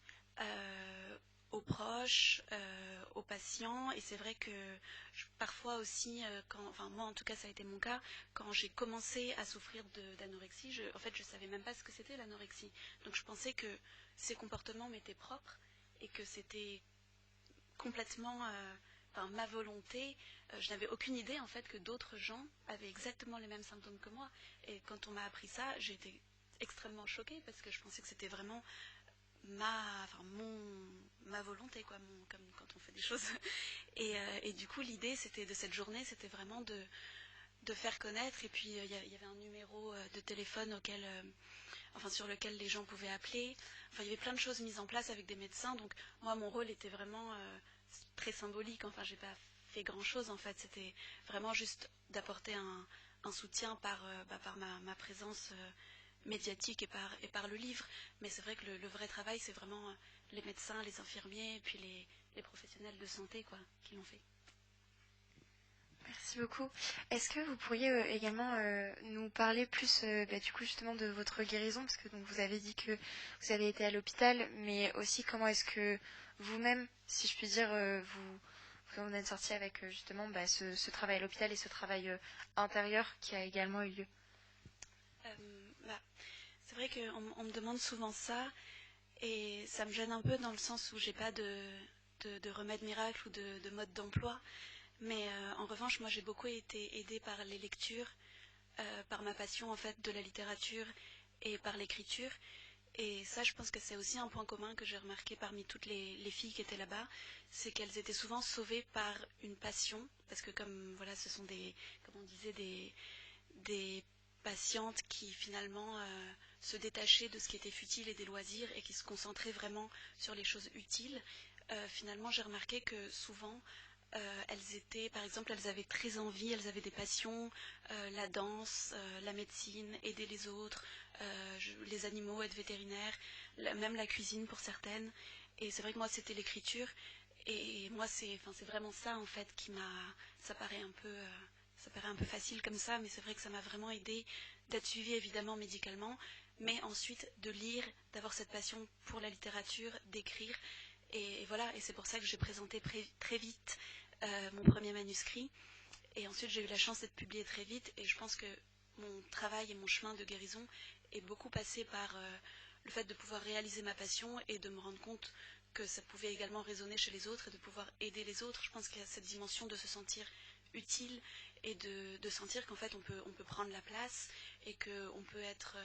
aux proches, aux patients. Et c'est vrai que parfois aussi, moi en tout cas ça a été mon cas, quand j'ai commencé à souffrir d'anorexie, en fait je ne savais même pas ce que c'était l'anorexie. Donc je pensais que ces comportements m'étaient propres et que c'était complètement ma volonté. Je n'avais aucune idée en fait que d'autres gens avaient exactement les mêmes symptômes que moi. Et quand on m'a appris ça, j'ai été extrêmement choquée parce que je pensais que c'était vraiment ma volonté, quoi, comme quand on fait des choses. Et du coup, l'idée de cette journée, c'était vraiment de faire connaître. Et puis, il y avait un numéro de téléphone sur lequel les gens pouvaient appeler. Enfin, il y avait plein de choses mises en place avec des médecins. Donc, moi, mon rôle était vraiment très symbolique. Enfin, j'ai pas fait grand-chose, en fait. C'était vraiment juste d'apporter un soutien par ma présence médiatique et par le livre. Mais c'est vrai que le vrai travail, c'est vraiment les médecins, les infirmiers, et puis les professionnels de santé, quoi, qui l'ont fait. Merci beaucoup. Est-ce que vous pourriez également nous parler plus du coup justement de votre guérison, parce que donc vous avez dit que vous avez été à l'hôpital, mais aussi comment est-ce que vous-même, si je puis dire, vous en êtes sorti avec justement ce travail à l'hôpital et ce travail intérieur qui a également eu lieu. C'est vrai qu'on me demande souvent ça, et ça me gêne un peu dans le sens où j'ai pas de remède miracle ou de mode d'emploi. Mais en revanche, moi j'ai beaucoup été aidée par les lectures, par ma passion en fait de la littérature et par l'écriture. Et ça, je pense que c'est aussi un point commun que j'ai remarqué parmi toutes les filles qui étaient là-bas, c'est qu'elles étaient souvent sauvées par une passion, parce que comme voilà, ce sont comme on disait, des patientes qui finalement se détachaient de ce qui était futile et des loisirs et qui se concentraient vraiment sur les choses utiles. Finalement, j'ai remarqué que souvent elles étaient, par exemple, elles avaient très envie, elles avaient des passions, la danse, la médecine, aider les autres, les animaux, être vétérinaire, même la cuisine pour certaines. Et c'est vrai que moi, c'était l'écriture. Et moi, c'est vraiment ça, en fait, ça paraît un peu facile comme ça, mais c'est vrai que ça m'a vraiment aidée d'être suivie, évidemment, médicalement, mais ensuite de lire, d'avoir cette passion pour la littérature, d'écrire. Et voilà, et c'est pour ça que j'ai présenté très vite mon premier manuscrit. Et ensuite, j'ai eu la chance d'être publiée très vite. Et je pense que mon travail et mon chemin de guérison est beaucoup passé par le fait de pouvoir réaliser ma passion et de me rendre compte que ça pouvait également résonner chez les autres et de pouvoir aider les autres. Je pense qu'il y a cette dimension de se sentir utile et de sentir qu'en fait on peut prendre la place et qu'on peut être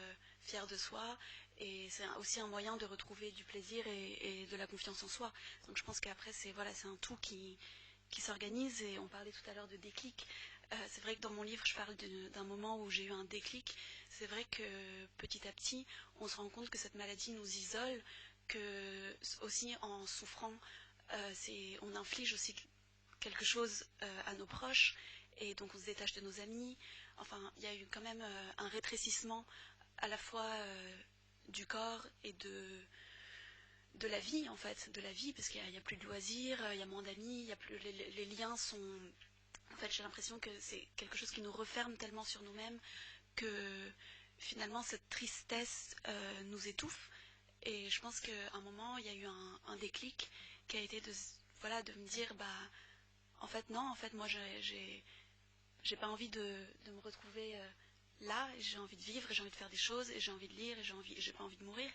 fier de soi. Et c'est aussi un moyen de retrouver du plaisir et de la confiance en soi. Donc je pense qu'après c'est un tout qui s'organise. Et on parlait tout à l'heure de déclic. C'est vrai que dans mon livre, je parle d'un moment où j'ai eu un déclic. C'est vrai que petit à petit, on se rend compte que cette maladie nous isole, que aussi en souffrant, on inflige aussi quelque chose à nos proches, et donc on se détache de nos amis. Enfin, il y a eu quand même un rétrécissement à la fois du corps et de la vie, en fait, de la vie, parce qu'il n'y a plus de loisirs, il y a moins d'amis, il y a plus, les liens sont... En fait, j'ai l'impression que c'est quelque chose qui nous referme tellement sur nous-mêmes que finalement cette tristesse nous étouffe. Et je pense qu'à un moment, il y a eu un déclic qui a été voilà, de me dire, bah, en fait, non, en fait, moi, j'ai pas envie de me retrouver là, j'ai envie de vivre, et j'ai envie de faire des choses, et j'ai envie de lire, et j'ai pas envie de mourir.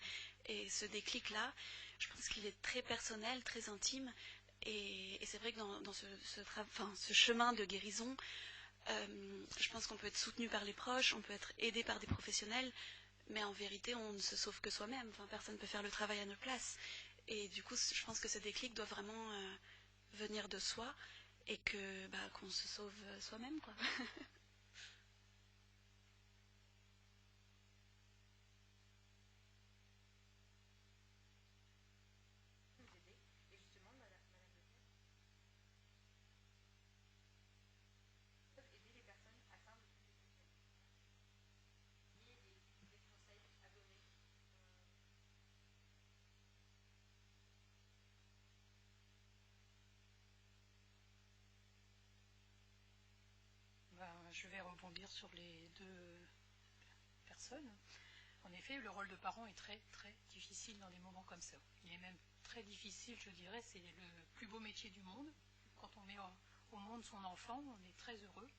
Et ce déclic-là, je pense qu'il est très personnel, très intime, et c'est vrai que dans ce chemin de guérison, je pense qu'on peut être soutenu par les proches, on peut être aidé par des professionnels, mais en vérité, on ne se sauve que soi-même. Enfin, personne ne peut faire le travail à notre place. Et du coup, je pense que ce déclic doit vraiment venir de soi et que qu'on se sauve soi-même, quoi. Je vais rebondir sur les deux personnes. En effet, le rôle de parent est très très difficile dans des moments comme ça. Il est même très difficile, je dirais, c'est le plus beau métier du monde. Quand on met au monde son enfant, on est très heureux.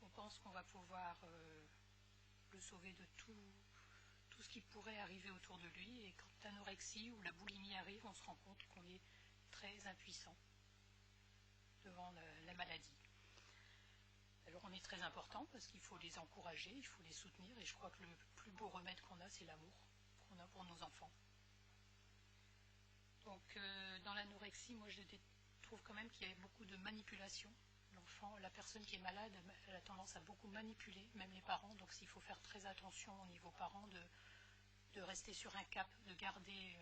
On pense qu'on va pouvoir le sauver de tout ce qui pourrait arriver autour de lui. Et quand l'anorexie ou la boulimie arrive, on se rend compte qu'on est très impuissant devant la maladie. Alors on est très important parce qu'il faut les encourager, il faut les soutenir, et je crois que le plus beau remède qu'on a, c'est l'amour qu'on a pour nos enfants. Donc dans l'anorexie, moi je trouve quand même qu'il y a beaucoup de manipulation. L'enfant, la personne qui est malade, elle a tendance à beaucoup manipuler, même les parents, donc il faut faire très attention au niveau parents de rester sur un cap, de garder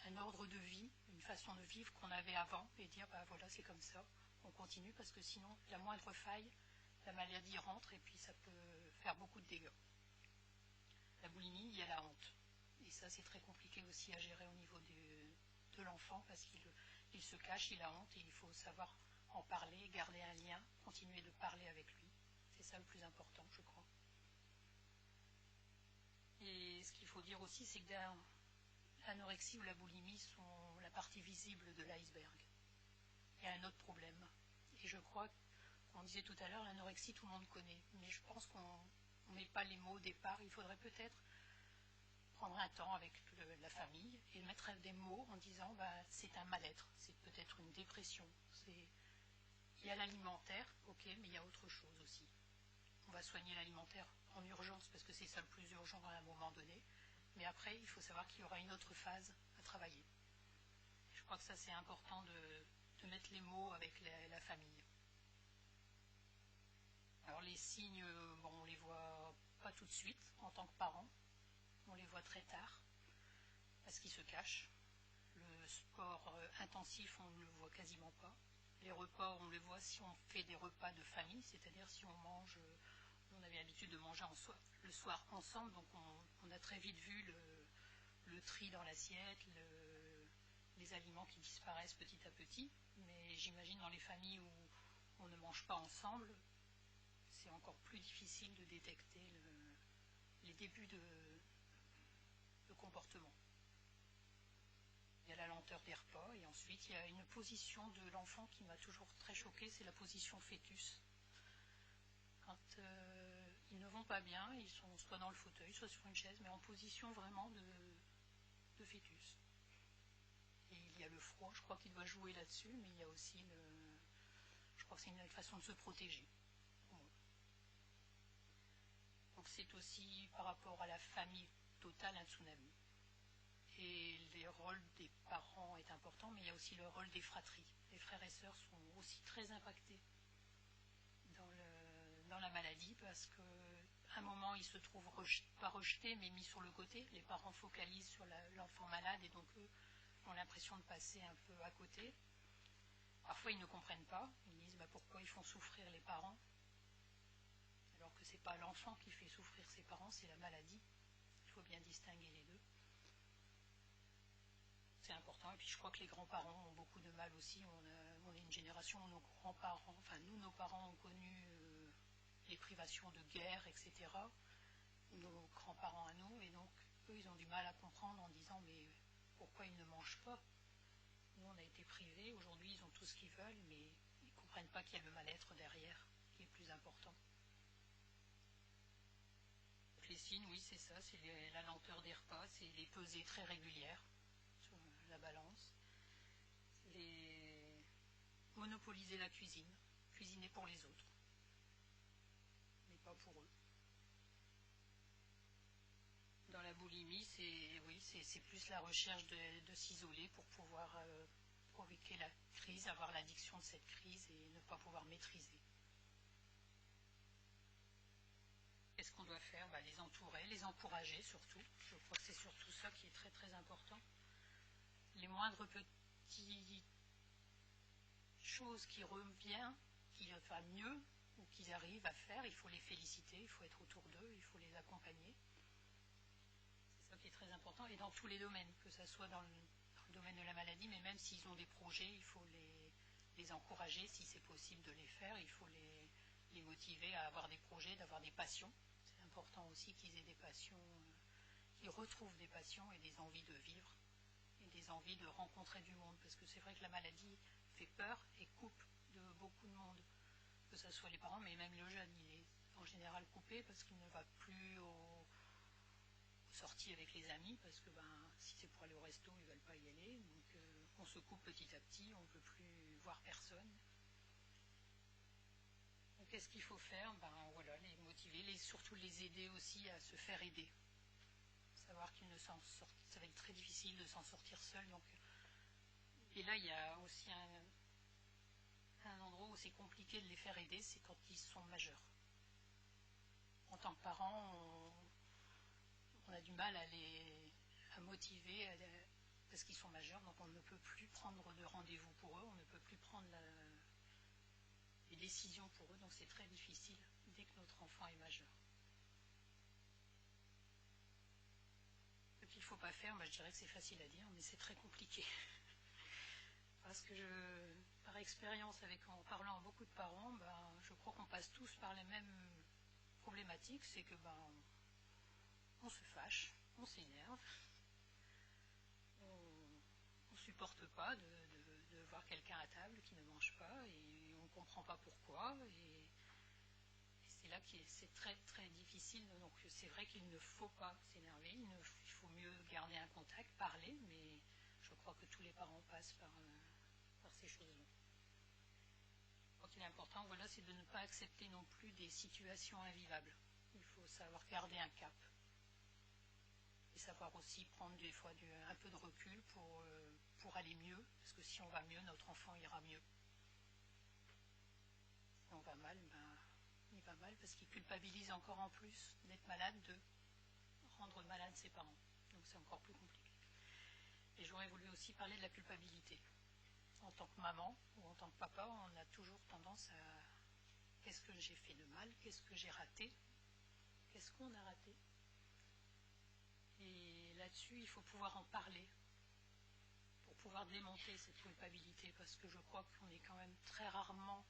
un ordre de vie, une façon de vivre qu'on avait avant, et dire bah voilà c'est comme ça. On continue parce que sinon, la moindre faille, la maladie rentre et puis ça peut faire beaucoup de dégâts. La boulimie, il y a la honte. Et ça, c'est très compliqué aussi à gérer au niveau de l'enfant parce qu'il se cache, il a honte et il faut savoir en parler, garder un lien, continuer de parler avec lui. C'est ça le plus important, je crois. Et ce qu'il faut dire aussi, c'est que l'anorexie ou la boulimie sont la partie visible de l'iceberg. Il y a un autre problème. Et je crois qu'on disait tout à l'heure, l'anorexie, tout le monde connaît. Mais je pense qu'on ne met pas les mots au départ. Il faudrait peut-être prendre un temps avec la famille et mettre des mots en disant c'est un mal-être, c'est peut-être une dépression. Il y a l'alimentaire, ok, mais il y a autre chose aussi. On va soigner l'alimentaire en urgence parce que c'est ça le plus urgent à un moment donné. Mais après, il faut savoir qu'il y aura une autre phase à travailler. Je crois que ça, c'est important de mettre les mots avec la famille. Alors les signes, on ne les voit pas tout de suite en tant que parents, on les voit très tard, parce qu'ils se cachent. Le sport intensif, on ne le voit quasiment pas. Les repas, on les voit si on fait des repas de famille, c'est-à-dire si on mange, on avait l'habitude de manger le soir ensemble, donc on a très vite vu le tri dans l'assiette, les aliments qui disparaissent petit à petit. Mais j'imagine dans les familles où on ne mange pas ensemble, c'est encore plus difficile de détecter les débuts de comportement. Il y a la lenteur des repas et ensuite il y a une position de l'enfant qui m'a toujours très choquée, c'est la position fœtus. Quand ils ne vont pas bien, ils sont soit dans le fauteuil, soit sur une chaise, mais en position vraiment de fœtus. Et il y a le froid, je crois qu'il doit jouer là-dessus, mais il y a aussi je crois que c'est une façon de se protéger. Donc c'est aussi par rapport à la famille totale un tsunami. Et le rôle des parents est important, mais il y a aussi le rôle des fratries. Les frères et sœurs sont aussi très impactés dans la maladie parce qu'à un moment ils se trouvent pas rejetés mais mis sur le côté. Les parents focalisent sur l'enfant malade et donc eux ont l'impression de passer un peu à côté. Parfois ils ne comprennent pas, ils disent pourquoi ils font souffrir les parents alors que ce n'est pas l'enfant qui fait souffrir ses parents, c'est la maladie. Il faut bien distinguer les deux. Et puis je crois que les grands-parents ont beaucoup de mal aussi. On est une génération où nos grands-parents, enfin nous, nos parents ont connu les privations de guerre, etc. Nos grands-parents à nous, et donc eux, ils ont du mal à comprendre en disant mais pourquoi ils ne mangent pas? Nous, on a été privés, aujourd'hui, ils ont tout ce qu'ils veulent, mais ils ne comprennent pas qu'il y a le mal-être derrière, qui est plus important. Les signes, oui, c'est ça, c'est la lenteur des repas, c'est les pesées très régulières sur la balance, monopoliser la cuisine, cuisiner pour les autres, mais pas pour eux. Dans la boulimie, c'est plus la recherche de s'isoler pour pouvoir provoquer la crise, avoir l'addiction de cette crise et ne pas pouvoir maîtriser. Qu'est-ce qu'on doit faire? Les entourer, les encourager surtout. Je crois que c'est surtout ça qui est très très important. Les moindres petites choses qui reviennent, qui va mieux ou qu'ils arrivent à faire, il faut les féliciter, il faut être autour d'eux, il faut les accompagner. C'est ça qui est très important, et dans tous les domaines, que ce soit dans le domaine de la maladie, mais même s'ils ont des projets, il faut les encourager si c'est possible de les faire, il faut les motiver à avoir des projets, d'avoir des passions. C'est important aussi qu'ils aient des passions, qu'ils retrouvent des passions et des envies de vivre, et des envies de rencontrer du monde, parce que c'est vrai que la maladie fait peur et coupe de beaucoup de monde, que ce soit les parents, mais même le jeune, il est en général coupé parce qu'il ne va plus aux sorties avec les amis, parce que si c'est pour aller au resto, ils ne veulent pas y aller, donc on se coupe petit à petit, on ne peut plus voir personne. Donc qu'est-ce qu'il faut faire? Voilà, les motiver, surtout les aider aussi à se faire aider. Savoir qu'ils ne s'en sortent, ça va être très difficile de s'en sortir seul. Donc, et là, il y a aussi un endroit où c'est compliqué de les faire aider, c'est quand ils sont majeurs. En tant que parents, on a du mal à motiver parce qu'ils sont majeurs, donc on ne peut plus prendre de rendez-vous pour eux, on ne peut plus prendre les décisions pour eux, donc c'est très difficile dès que notre enfant est majeur. Ce qu'il ne faut pas faire, je dirais que c'est facile à dire, mais c'est très compliqué. Parce que par expérience, en parlant à beaucoup de parents, je crois qu'on passe tous par les mêmes problématiques, c'est que on se fâche, on s'énerve, on ne supporte pas de voir quelqu'un à table qui ne mange pas, et on ne comprend pas pourquoi, et c'est là que c'est très très difficile. Donc c'est vrai qu'il ne faut pas s'énerver, il faut mieux garder un contact, parler, mais je crois que tous les parents passent par ces choses-là. Je crois qu'il est important, voilà, c'est de ne pas accepter non plus des situations invivables. Il faut savoir garder un cap. Et savoir aussi prendre des fois un peu de recul pour aller mieux, parce que si on va mieux, notre enfant ira mieux. Si on va mal, il va mal parce qu'il culpabilise encore en plus d'être malade, de rendre malade ses parents. Donc c'est encore plus compliqué. Et j'aurais voulu aussi parler de la culpabilité. En tant que maman ou en tant que papa, on a toujours tendance à qu'est-ce que j'ai fait de mal, qu'est-ce que j'ai raté, qu'est-ce qu'on a raté. Et là-dessus, il faut pouvoir en parler pour pouvoir démonter cette culpabilité, parce que je crois qu'on est quand même très rarement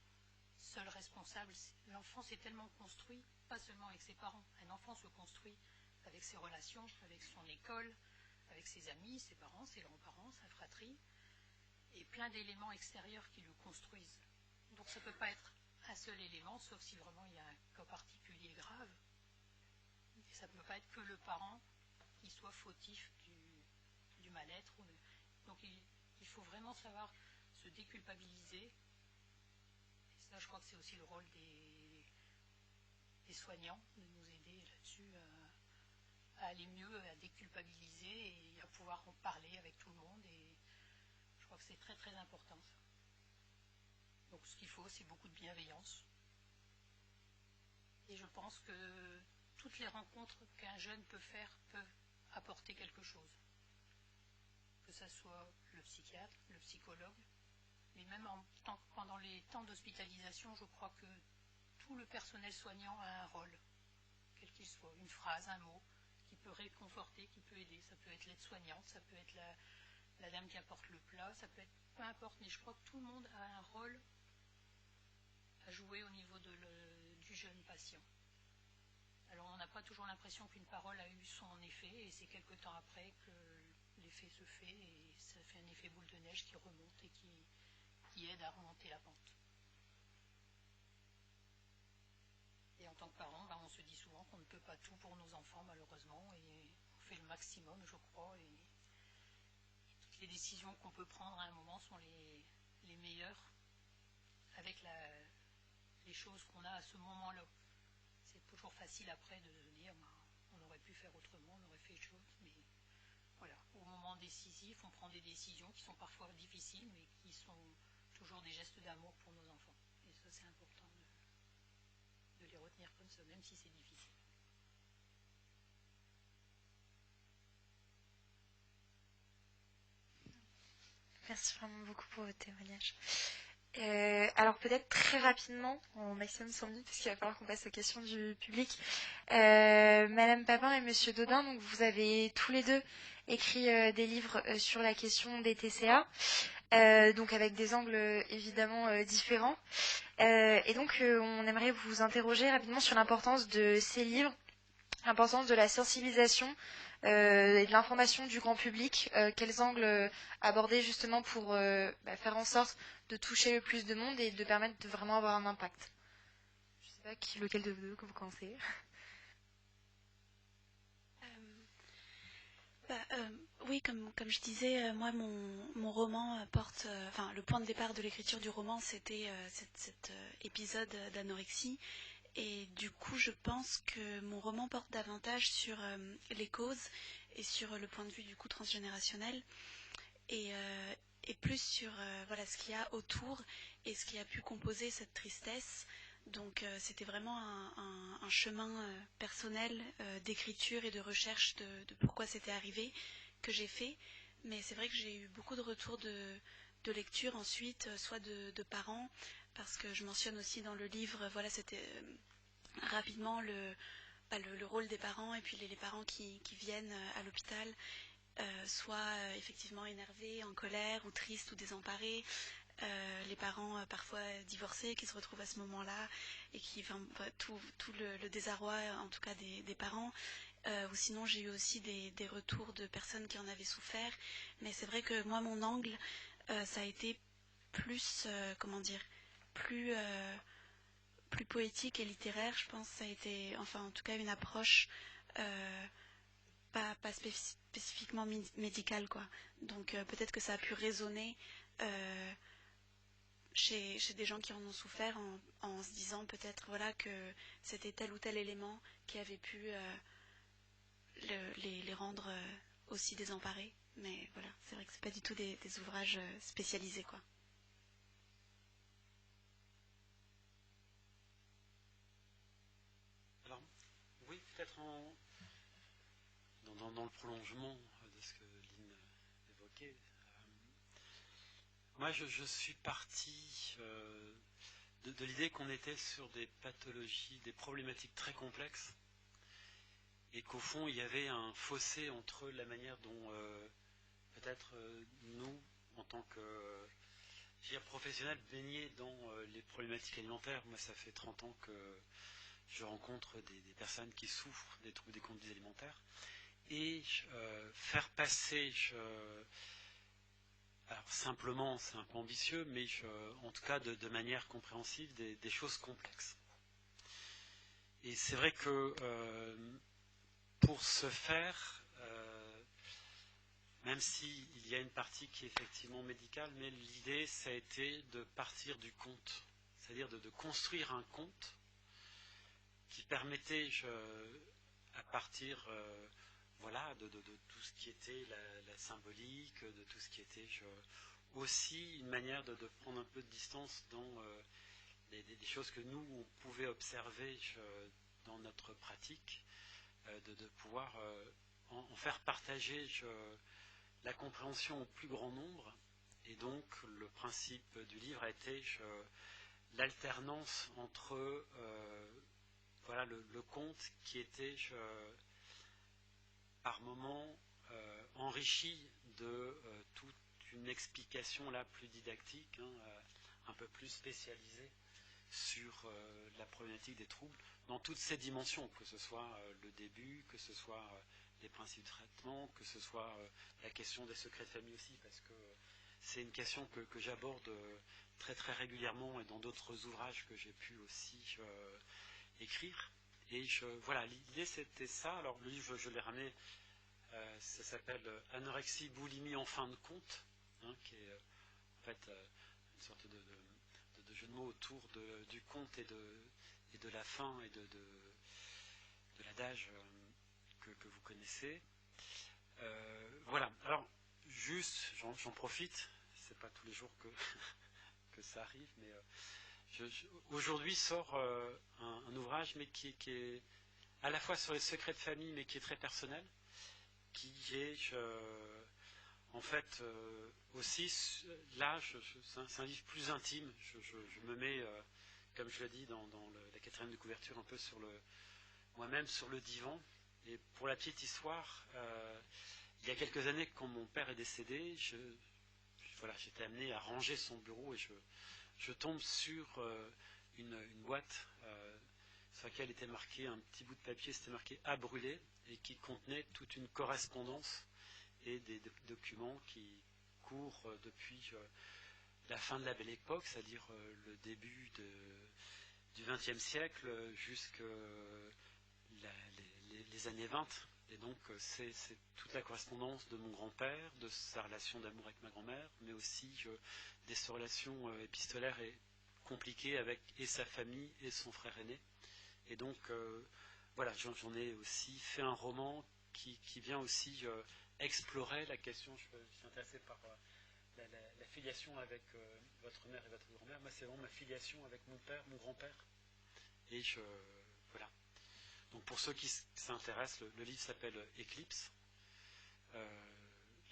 seul responsable. L'enfant s'est tellement construit, pas seulement avec ses parents. Un enfant se construit avec ses relations, avec son école, avec ses amis, ses parents, ses grands-parents, sa fratrie, et plein d'éléments extérieurs qui le construisent. Donc ça ne peut pas être un seul élément, sauf si vraiment il y a un cas particulier grave. Et ça ne peut pas être que le parent qui soit fautif du mal-être. Donc il faut vraiment savoir se déculpabiliser. Et ça, je crois que c'est aussi le rôle des soignants, de nous aider là-dessus à aller mieux, à déculpabiliser et à pouvoir en parler avec tout le monde. Et je crois que c'est très très important ça. Donc ce qu'il faut, c'est beaucoup de bienveillance. Et je pense que toutes les rencontres qu'un jeune peut faire peuvent apporter quelque chose. Que ce soit le psychiatre, le psychologue, mais même pendant les temps d'hospitalisation, je crois que tout le personnel soignant a un rôle, quel qu'il soit, une phrase, un mot, qui peut réconforter, qui peut aider. Ça peut être l'aide-soignante, ça peut être la dame qui apporte le plat, ça peut être, peu importe, mais je crois que tout le monde a un rôle à jouer au niveau du jeune patient. Alors on n'a pas toujours l'impression qu'une parole a eu son effet, et c'est quelque temps après que l'effet se fait, et ça fait un effet boule de neige qui remonte et qui aide à remonter la pente. Et en tant que parent, on se dit souvent qu'on ne peut pas tout pour nos enfants, malheureusement, et on fait le maximum, je crois, et toutes les décisions qu'on peut prendre à un moment sont les meilleures avec les choses qu'on a à ce moment-là. C'est toujours facile après de se dire on aurait pu faire autrement, on aurait fait autre chose, mais voilà, au moment décisif, on prend des décisions qui sont parfois difficiles, mais qui sont toujours des gestes d'amour pour nos enfants. Et ça, c'est important de les retenir comme ça, même si c'est difficile. Merci vraiment beaucoup pour votre témoignage. Alors peut-être très rapidement, en maximum 5 minutes, parce qu'il va falloir qu'on passe aux questions du public. Madame Papin et Monsieur Dodin, donc vous avez tous les deux écrit des livres sur la question des TCA, donc avec des angles évidemment différents. Et donc on aimerait vous interroger rapidement sur l'importance de ces livres, l'importance de la sensibilisation et de l'information du grand public, quels angles aborder justement pour faire en sorte de toucher le plus de monde et de permettre de vraiment avoir un impact. Je ne sais pas lequel de vous deux que vous commencez. Oui, comme je disais, moi mon roman porte, le point de départ de l'écriture du roman, c'était cet épisode d'anorexie. Et du coup, je pense que mon roman porte davantage sur les causes et sur le point de vue du coup transgénérationnel et plus sur ce qu'il y a autour et ce qui a pu composer cette tristesse. Donc c'était vraiment un chemin personnel d'écriture et de recherche de pourquoi c'était arrivé que j'ai fait. Mais c'est vrai que j'ai eu beaucoup de retours de lecture ensuite, soit de parents, parce que je mentionne aussi dans le livre, c'était rapidement le rôle des parents et puis les parents qui viennent à l'hôpital, soit effectivement énervés, en colère ou tristes ou désemparés. Les parents parfois divorcés qui se retrouvent à ce moment-là et qui tout le désarroi en tout cas des parents. Ou sinon j'ai eu aussi des retours de personnes qui en avaient souffert. Mais c'est vrai que moi mon angle ça a été plus plus poétique et littéraire, je pense. Ça a été, en tout cas, une approche pas spécifiquement médicale, quoi. Donc peut-être que ça a pu résonner chez des gens qui en ont souffert en se disant peut-être que c'était tel ou tel élément qui avait pu les rendre aussi désemparés. Mais voilà, c'est vrai que c'est pas du tout des ouvrages spécialisés, quoi. Alors, oui, peut-être dans le prolongement de ce que Lynn évoquait. Moi, je suis parti de l'idée qu'on était sur des pathologies, des problématiques très complexes, et qu'au fond, il y avait un fossé entre la manière dont peut-être nous, en tant que professionnels, baignés dans les problématiques alimentaires. Moi, ça fait 30 ans que je rencontre des personnes qui souffrent des troubles des conduites alimentaires, et faire passer, alors simplement, c'est un peu ambitieux, mais en tout cas de manière compréhensible, des choses complexes. Et c'est vrai que pour ce faire, même s'il y a une partie qui est effectivement médicale, mais l'idée, ça a été de partir du conte, c'est-à-dire de construire un conte qui permettait, à partir de tout ce qui était la symbolique, de tout ce qui était aussi une manière de prendre un peu de distance dans des choses que nous, on pouvait observer dans notre pratique, de pouvoir en faire partager la compréhension au plus grand nombre. Et donc, le principe du livre a été l'alternance entre le conte qui était par moments enrichi de toute une explication là plus didactique, un peu plus spécialisée sur la problématique des troubles dans toutes ces dimensions, que ce soit le début, que ce soit les principes de traitement, que ce soit la question des secrets de famille aussi, parce que c'est une question que j'aborde très très régulièrement et dans d'autres ouvrages que j'ai pu aussi écrire. Et voilà, l'idée c'était ça. Alors le livre, je l'ai ramené, ça s'appelle Anorexie, boulimie en fin de compte, qui est en fait une sorte de jeu de mots autour du conte et de la fin et de l'adage que vous connaissez. Voilà, alors juste, j'en profite, c'est pas tous les jours que ça arrive, mais aujourd'hui sort un ouvrage, mais qui est à la fois sur les secrets de famille, mais qui est très personnel, qui est en fait aussi, là, c'est un livre plus intime, je me mets, comme je l'ai dit dans la quatrième de couverture, un peu moi-même sur le divan. Et pour la petite histoire, il y a quelques années, quand mon père est décédé, j'étais amené à ranger son bureau et je tombe sur une boîte sur laquelle était marqué un petit bout de papier, c'était marqué « à brûler » et qui contenait toute une correspondance et des documents qui courent depuis la fin de la Belle Époque, c'est-à-dire le début du XXe siècle jusqu'à les années 20. Et donc c'est toute la correspondance de mon grand-père, de sa relation d'amour avec ma grand-mère, mais aussi des relations épistolaires et compliquées avec et sa famille et son frère aîné. Et donc voilà, j'en ai aussi fait un roman qui vient aussi explorer la question. Je suis intéressé par la filiation avec votre mère et votre grand-mère. Moi, c'est vraiment ma filiation avec mon père, mon grand-père. Et voilà. Donc pour ceux qui s'intéressent, le livre s'appelle Éclipse.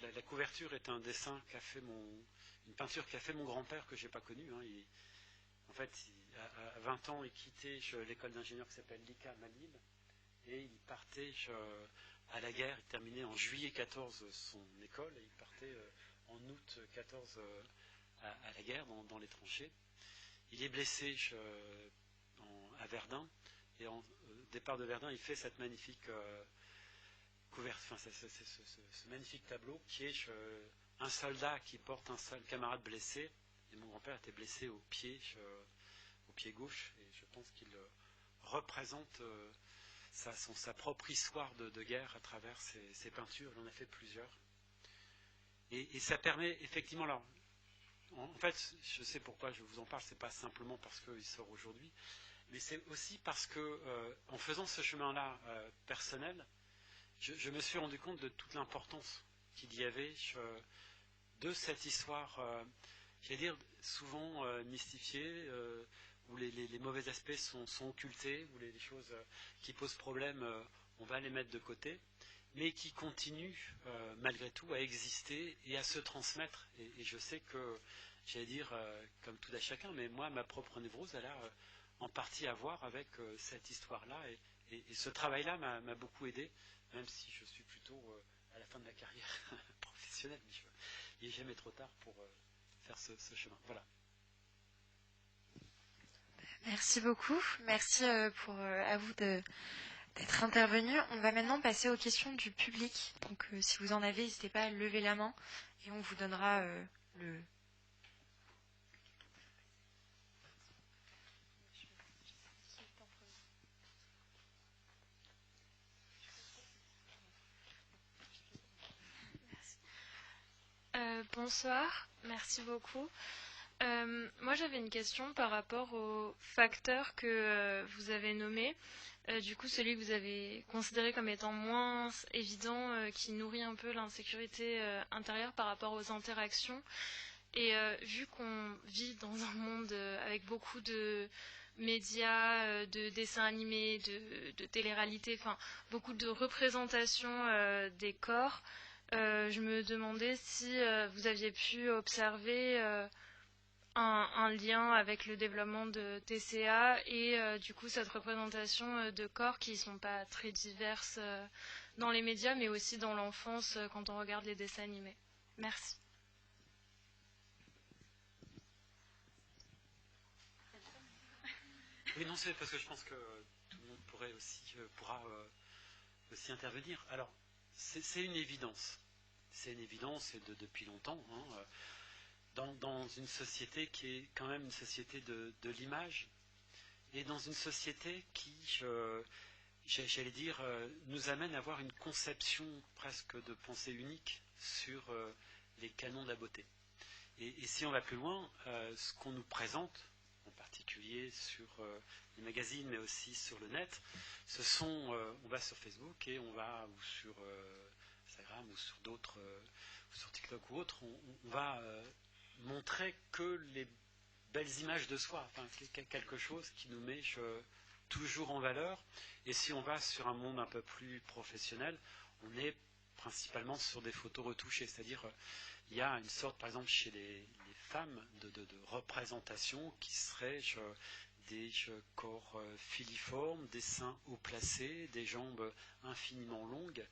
La couverture est un dessin une peinture qu'a fait mon grand-père que je n'ai pas connu. En fait, à 20 ans, il quittait l'école d'ingénieur qui s'appelle l'ICA Malil et il partait à la guerre. Il terminait en juillet 14 son école et il partait en août 14 à la guerre dans les tranchées. Il est blessé à Verdun et au départ de Verdun, il fait cette magnifique ce magnifique tableau qui est un soldat qui porte un seul camarade blessé. Et mon grand-père était blessé au pied gauche, et je pense qu'il représente sa propre histoire de guerre à travers ses peintures. Il en a fait plusieurs. Et ça permet effectivement, alors, en fait, je sais pourquoi je vous en parle, c'est pas simplement parce qu'il sort aujourd'hui, mais c'est aussi parce que, en faisant ce chemin-là personnel, je me suis rendu compte de toute l'importance qu'il y avait de cette histoire, j'allais dire, souvent mystifiée, où les mauvais aspects sont occultés, où les choses qui posent problème, on va les mettre de côté, mais qui continuent malgré tout à exister et à se transmettre. Et je sais que, j'allais dire, comme tout à chacun, mais moi, ma propre névrose, elle a en partie à voir avec cette histoire-là. Et ce travail-là m'a beaucoup aidé, même si je suis plutôt à la fin de ma carrière professionnelle. Mais il n'est jamais trop tard pour faire ce chemin. Voilà. Merci beaucoup. Merci à vous d'être intervenu. On va maintenant passer aux questions du public. Donc si vous en avez, n'hésitez pas à lever la main et on vous donnera le... Bonsoir, merci beaucoup. Moi j'avais une question par rapport aux facteurs que vous avez nommés. Du coup, celui que vous avez considéré comme étant moins évident, qui nourrit un peu l'insécurité intérieure par rapport aux interactions. Et vu qu'on vit dans un monde avec beaucoup de médias, de dessins animés, de télé-réalité, enfin beaucoup de représentations des corps, je me demandais si vous aviez pu observer un lien avec le développement de TCA et du coup cette représentation de corps qui ne sont pas très diverses dans les médias, mais aussi dans l'enfance quand on regarde les dessins animés. Merci. Oui, non, c'est parce que je pense que tout le monde pourra aussi intervenir. Alors, c'est une évidence. C'est une évidence, et depuis longtemps, hein, dans une société qui est quand même une société de l'image, et dans une société qui, j'allais dire, nous amène à avoir une conception presque de pensée unique sur les canons de la beauté. Et si on va plus loin, ce qu'on nous présente, en particulier sur les magazines, mais aussi sur le net, ce sont, on va sur Facebook et ou sur Instagram ou sur d'autres, sur TikTok ou autres, on va montrer que les belles images de soi, enfin, quelque chose qui nous met toujours en valeur. Et si on va sur un monde un peu plus professionnel, on est principalement sur des photos retouchées, c'est-à-dire il y a une sorte, par exemple, chez les femmes, de représentation qui serait des corps filiformes, des seins haut placés, des jambes infiniment longues.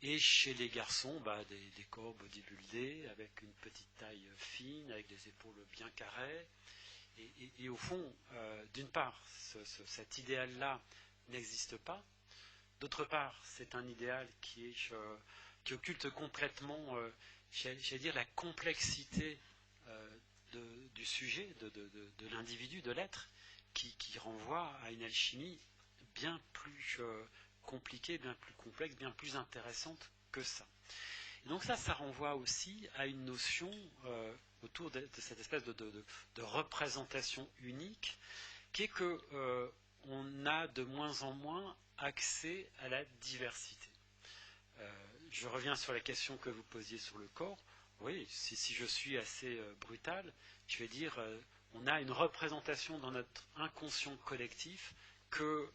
Et chez les garçons, des corps bodybuildés, avec une petite taille fine, avec des épaules bien carrées. Et au fond, d'une part, cet idéal-là n'existe pas. D'autre part, c'est un idéal qui occulte complètement, j'allais dire, la complexité du sujet, de l'individu, de l'être, qui renvoie à une alchimie bien plus compliquée, bien plus complexe, bien plus intéressante que ça. Et donc ça renvoie aussi à une notion autour de cette espèce de représentation unique, qui est que on a de moins en moins accès à la diversité. Je reviens sur la question que vous posiez sur le corps. Oui, si je suis assez brutal, je vais dire on a une représentation dans notre inconscient collectif que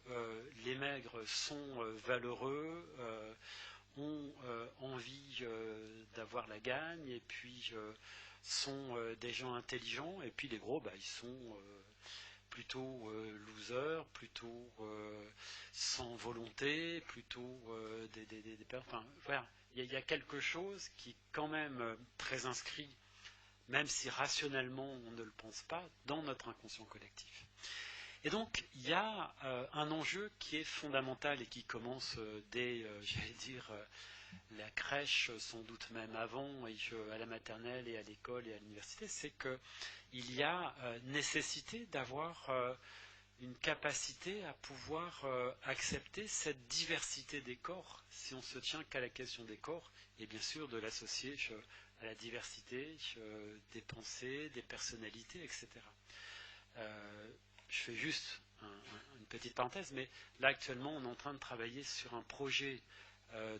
les maigres sont valeureux, ont envie d'avoir la gagne, et puis sont des gens intelligents, et puis les gros, ils sont plutôt losers, plutôt sans volonté, plutôt enfin, voilà. Il y a quelque chose qui est quand même très inscrit, même si rationnellement on ne le pense pas, dans notre inconscient collectif. Et donc, il y a un enjeu qui est fondamental et qui commence dès, j'allais dire, la crèche, sans doute même avant, et à la maternelle et à l'école et à l'université, c'est qu'il y a nécessité d'avoir une capacité à pouvoir accepter cette diversité des corps, si on se tient qu'à la question des corps, et bien sûr de l'associer à la diversité des pensées, des personnalités, etc. Je fais juste une petite parenthèse, mais là actuellement on est en train de travailler sur un projet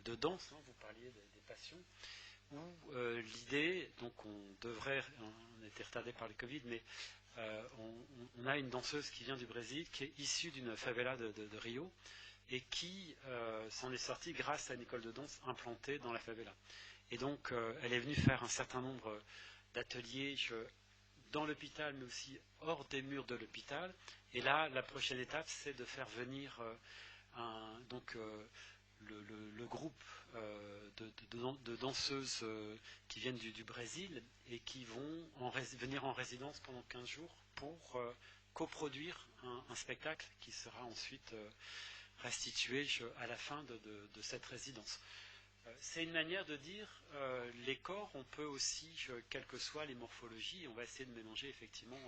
de danse, hein, vous parliez des passions, où l'idée, donc on a été retardé par le Covid, mais on a une danseuse qui vient du Brésil, qui est issue d'une favela de Rio, et qui s'en est sortie grâce à une école de danse implantée dans la favela. Et donc elle est venue faire un certain nombre d'ateliers dans l'hôpital, mais aussi hors des murs de l'hôpital. Et là, la prochaine étape, c'est de faire venir le groupe de danseuses qui viennent du Brésil et qui vont venir en résidence pendant 15 jours pour coproduire un spectacle qui sera ensuite restitué à la fin de cette résidence. C'est une manière de dire les corps, on peut aussi, quelles que soient les morphologies, on va essayer de mélanger effectivement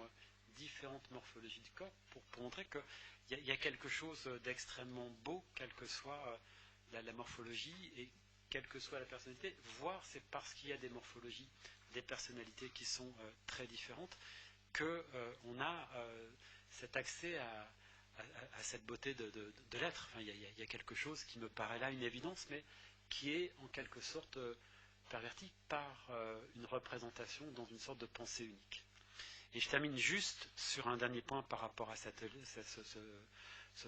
différentes morphologies du corps pour montrer qu'il y a quelque chose d'extrêmement beau, quelle que soit la morphologie et quelle que soit la personnalité, voire c'est parce qu'il y a des morphologies, des personnalités qui sont très différentes, qu'on a cet accès à cette beauté de l'être. Enfin, il y a quelque chose qui me paraît là une évidence, mais qui est en quelque sorte perverti par une représentation dans une sorte de pensée unique. Et je termine juste sur un dernier point par rapport à ce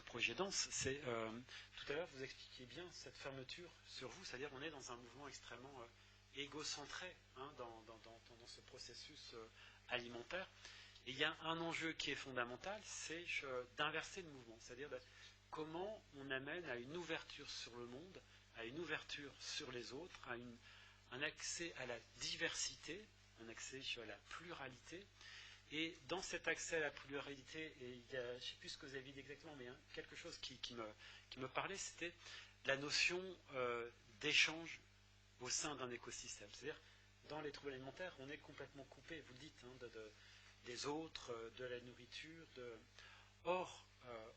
projet danse. C'est tout à l'heure vous expliquiez bien cette fermeture sur vous, c'est-à-dire on est dans un mouvement extrêmement égocentré dans ce processus alimentaire. Et il y a un enjeu qui est fondamental, c'est d'inverser le mouvement, c'est-à-dire comment on amène à une ouverture sur le monde, à une ouverture sur les autres, à une un accès à la diversité, un accès à la pluralité. Et dans cet accès à la pluralité, et il y a, je ne sais plus ce que vous avez dit exactement, mais quelque chose qui me parlait, c'était la notion d'échange au sein d'un écosystème. C'est-à-dire, dans les troubles alimentaires, on est complètement coupé, vous le dites, des autres, de la nourriture. Or,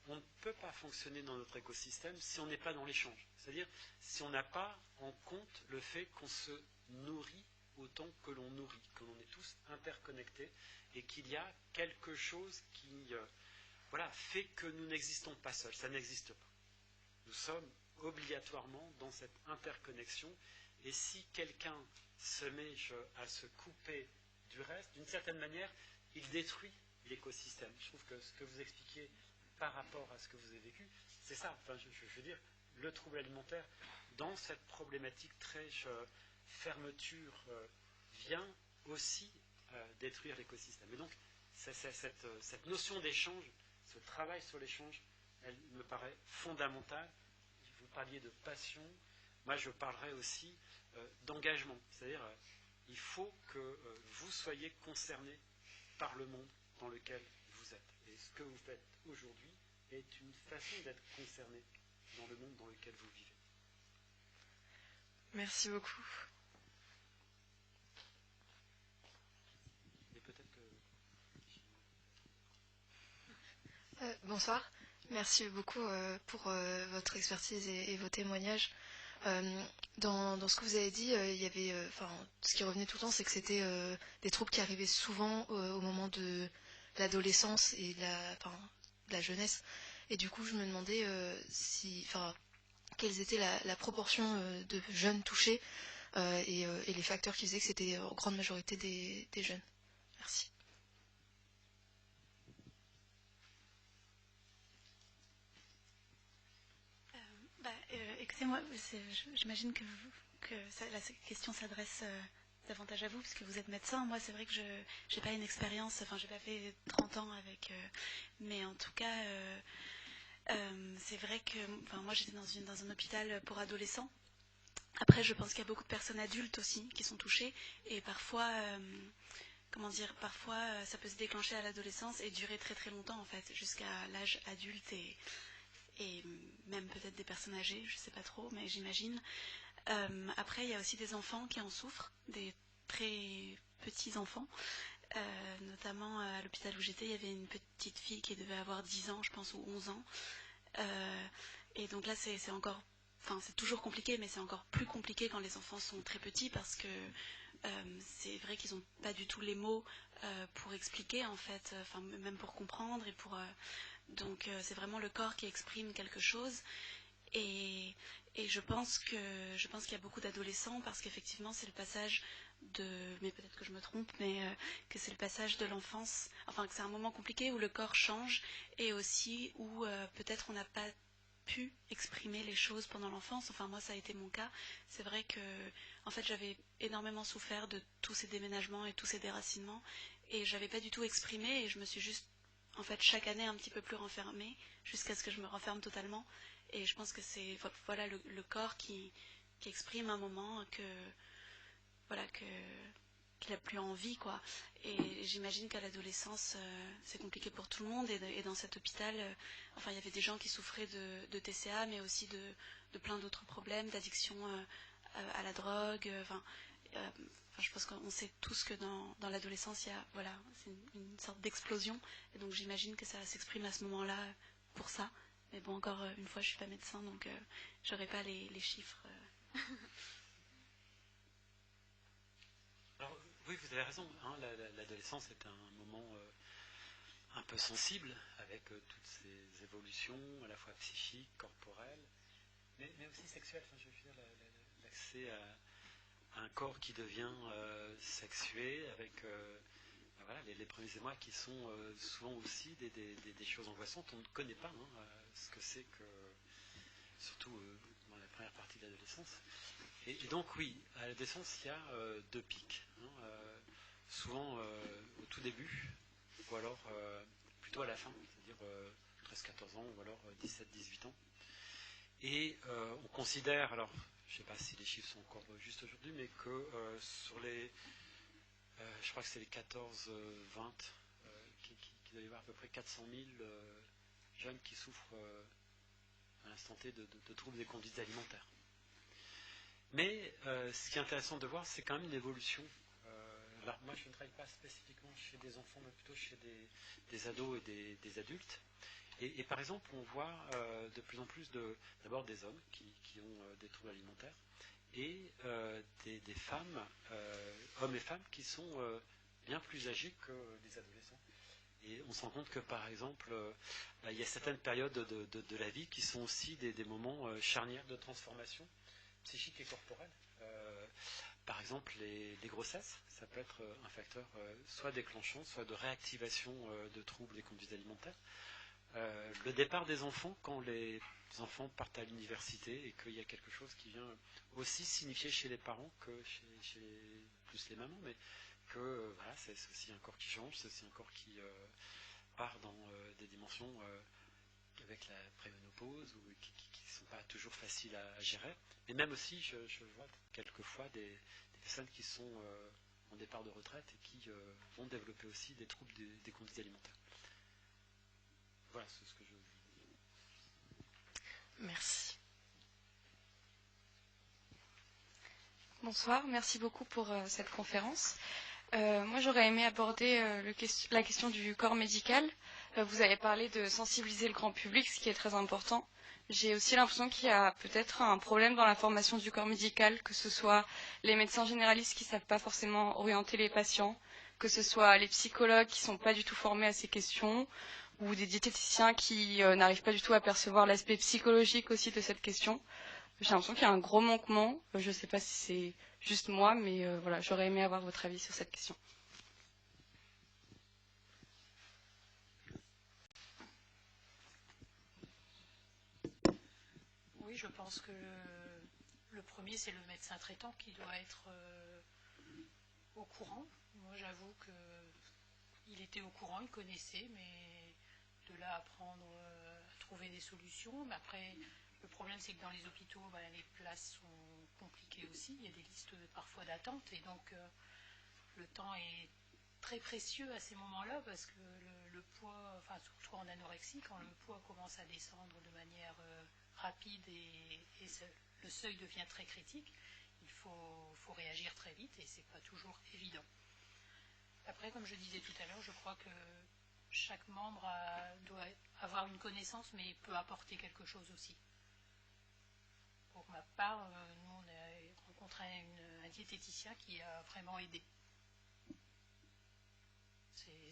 on ne peut pas fonctionner dans notre écosystème si on n'est pas dans l'échange. C'est-à-dire, si on n'a pas en compte le fait qu'on se nourrit autant que l'on nourrit, que l'on est tous interconnectés, et qu'il y a quelque chose qui fait que nous n'existons pas seuls. Ça n'existe pas. Nous sommes obligatoirement dans cette interconnexion, et si quelqu'un se met à se couper du reste, d'une certaine manière, il détruit l'écosystème. Je trouve que ce que vous expliquiez par rapport à ce que vous avez vécu, c'est ça. Enfin, je veux dire, le trouble alimentaire, dans cette problématique très fermeture, vient aussi détruire l'écosystème. Et donc, cette notion d'échange, ce travail sur l'échange, elle me paraît fondamentale. Vous parliez de passion, moi je parlerai aussi d'engagement. C'est-à-dire, il faut que vous soyez concernés par le monde dans lequel vous êtes. Et ce que vous faites aujourd'hui est une façon d'être concerné dans le monde dans lequel vous vivez. Merci beaucoup. Et peut-être que... Bonsoir. Merci beaucoup pour votre expertise et vos témoignages. Dans ce que vous avez dit, il y avait, ce qui revenait tout le temps, c'est que c'était des troubles qui arrivaient souvent au moment de l'adolescence et de la jeunesse. Et du coup, je me demandais quelles étaient la proportion de jeunes touchés et les facteurs qui faisaient que c'était en grande majorité des jeunes. Merci. Écoutez-moi, j'imagine que la question s'adresse davantage à vous, puisque vous êtes médecin. Moi, c'est vrai que je n'ai pas une expérience, j'ai pas fait 30 ans avec... mais en tout cas, c'est vrai que moi, j'étais dans un hôpital pour adolescents. Après, je pense qu'il y a beaucoup de personnes adultes aussi qui sont touchées. Et parfois... parfois ça peut se déclencher à l'adolescence et durer très très longtemps, en fait, jusqu'à l'âge adulte et même peut-être des personnes âgées, je ne sais pas trop, mais j'imagine. Après, il y a aussi des enfants qui en souffrent, des très petits enfants. Notamment à l'hôpital où j'étais, il y avait une petite fille qui devait avoir 10 ans, je pense, ou 11 ans. Et donc là, c'est encore... c'est toujours compliqué, mais c'est encore plus compliqué quand les enfants sont très petits, parce que c'est vrai qu'ils n'ont pas du tout les mots pour expliquer, en fait, même pour comprendre et pour... Donc c'est vraiment le corps qui exprime quelque chose. Et je pense qu'il y a beaucoup d'adolescents, parce qu'effectivement c'est le passage mais peut-être que je me trompe, mais que c'est le passage de l'enfance, que c'est un moment compliqué où le corps change, et aussi où peut-être on n'a pas pu exprimer les choses pendant l'enfance. Moi, ça a été mon cas. C'est vrai que en fait, j'avais énormément souffert de tous ces déménagements et tous ces déracinements, et j'avais pas du tout exprimé, et je me suis juste chaque année un petit peu plus renfermée, jusqu'à ce que je me renferme totalement. Et je pense que c'est le corps qui exprime un moment qu'il n'a plus envie, quoi. Et j'imagine qu'à l'adolescence, c'est compliqué pour tout le monde. Et dans cet hôpital, il y avait des gens qui souffraient de TCA, mais aussi de plein d'autres problèmes, d'addiction à la drogue. Je pense qu'on sait tous que dans l'adolescence, il y a c'est une sorte d'explosion. Et donc j'imagine que ça s'exprime à ce moment-là pour ça. Mais bon, encore une fois, je ne suis pas médecin, donc je n'aurai pas les chiffres. Alors, oui, vous avez raison. L'adolescence est un moment un peu sensible, avec toutes ces évolutions, à la fois psychiques, corporelles, mais aussi sexuelles. Je veux dire, l'accès à un corps qui devient sexué, avec les premiers émois qui sont souvent aussi des choses angoissantes. On ne connaît pas ce que c'est que, surtout dans la première partie de l'adolescence. Et donc oui, à l'adolescence, il y a 2 pics. Souvent au tout début, ou alors plutôt à la fin, c'est-à-dire 13-14 ans, ou alors 17-18 ans. Et on considère, alors je ne sais pas si les chiffres sont encore justes aujourd'hui, mais que sur les, je crois que c'est les 14-20, qu'il doit y avoir à peu près 400 000 jeunes qui souffrent à l'instant T de troubles des conduites alimentaires. Mais ce qui est intéressant de voir, c'est quand même une évolution. Alors, moi, je ne travaille pas spécifiquement chez des enfants, mais plutôt chez des ados et des adultes. Et par exemple, on voit de plus en plus d'abord des hommes qui ont des troubles alimentaires et des femmes, hommes et femmes, qui sont bien plus âgés que les adolescents. Et on se rend compte que, par exemple, il y a certaines périodes de la vie qui sont aussi des moments charnières de transformation psychique et corporelle. Par exemple, les grossesses, ça peut être un facteur soit déclenchant, soit de réactivation de troubles des conduites alimentaires. Le départ des enfants, quand les enfants partent à l'université et qu'il y a quelque chose qui vient aussi signifier chez les parents que chez plus les mamans, mais que voilà, c'est aussi un corps qui change, c'est aussi un corps qui part dans des dimensions avec la préménopause ou qui ne sont pas toujours faciles à gérer. Mais même aussi, je vois quelquefois des personnes qui sont en départ de retraite et qui vont développer aussi des troubles des conduites alimentaires. Voilà, c'est ce que je... Merci. Bonsoir, merci beaucoup pour cette conférence. Moi, j'aurais aimé aborder la question du corps médical. Vous avez parlé de sensibiliser le grand public, ce qui est très important. J'ai aussi l'impression qu'il y a peut-être un problème dans la formation du corps médical, que ce soit les médecins généralistes qui ne savent pas forcément orienter les patients, que ce soit les psychologues qui ne sont pas du tout formés à ces questions, ou des diététiciens qui n'arrivent pas du tout à percevoir l'aspect psychologique aussi de cette question. J'ai l'impression qu'il y a un gros manquement. Je ne sais pas si c'est juste moi, mais voilà, j'aurais aimé avoir votre avis sur cette question. Oui, je pense que le premier, c'est le médecin traitant qui doit être au courant. Moi, j'avoue qu'il était au courant, il connaissait, mais de là à prendre, à trouver des solutions. Mais après, le problème, c'est que dans les hôpitaux, les places sont compliquées aussi. Il y a des listes parfois d'attente, et donc le temps est très précieux à ces moments-là, parce que le poids, enfin surtout en anorexie, quand le poids commence à descendre de manière rapide et le seuil devient très critique, il faut réagir très vite et c'est pas toujours évident. Après, comme je disais tout à l'heure, je crois que chaque membre doit avoir une connaissance, mais peut apporter quelque chose aussi. Pour ma part, nous on a rencontré un diététicien qui a vraiment aidé.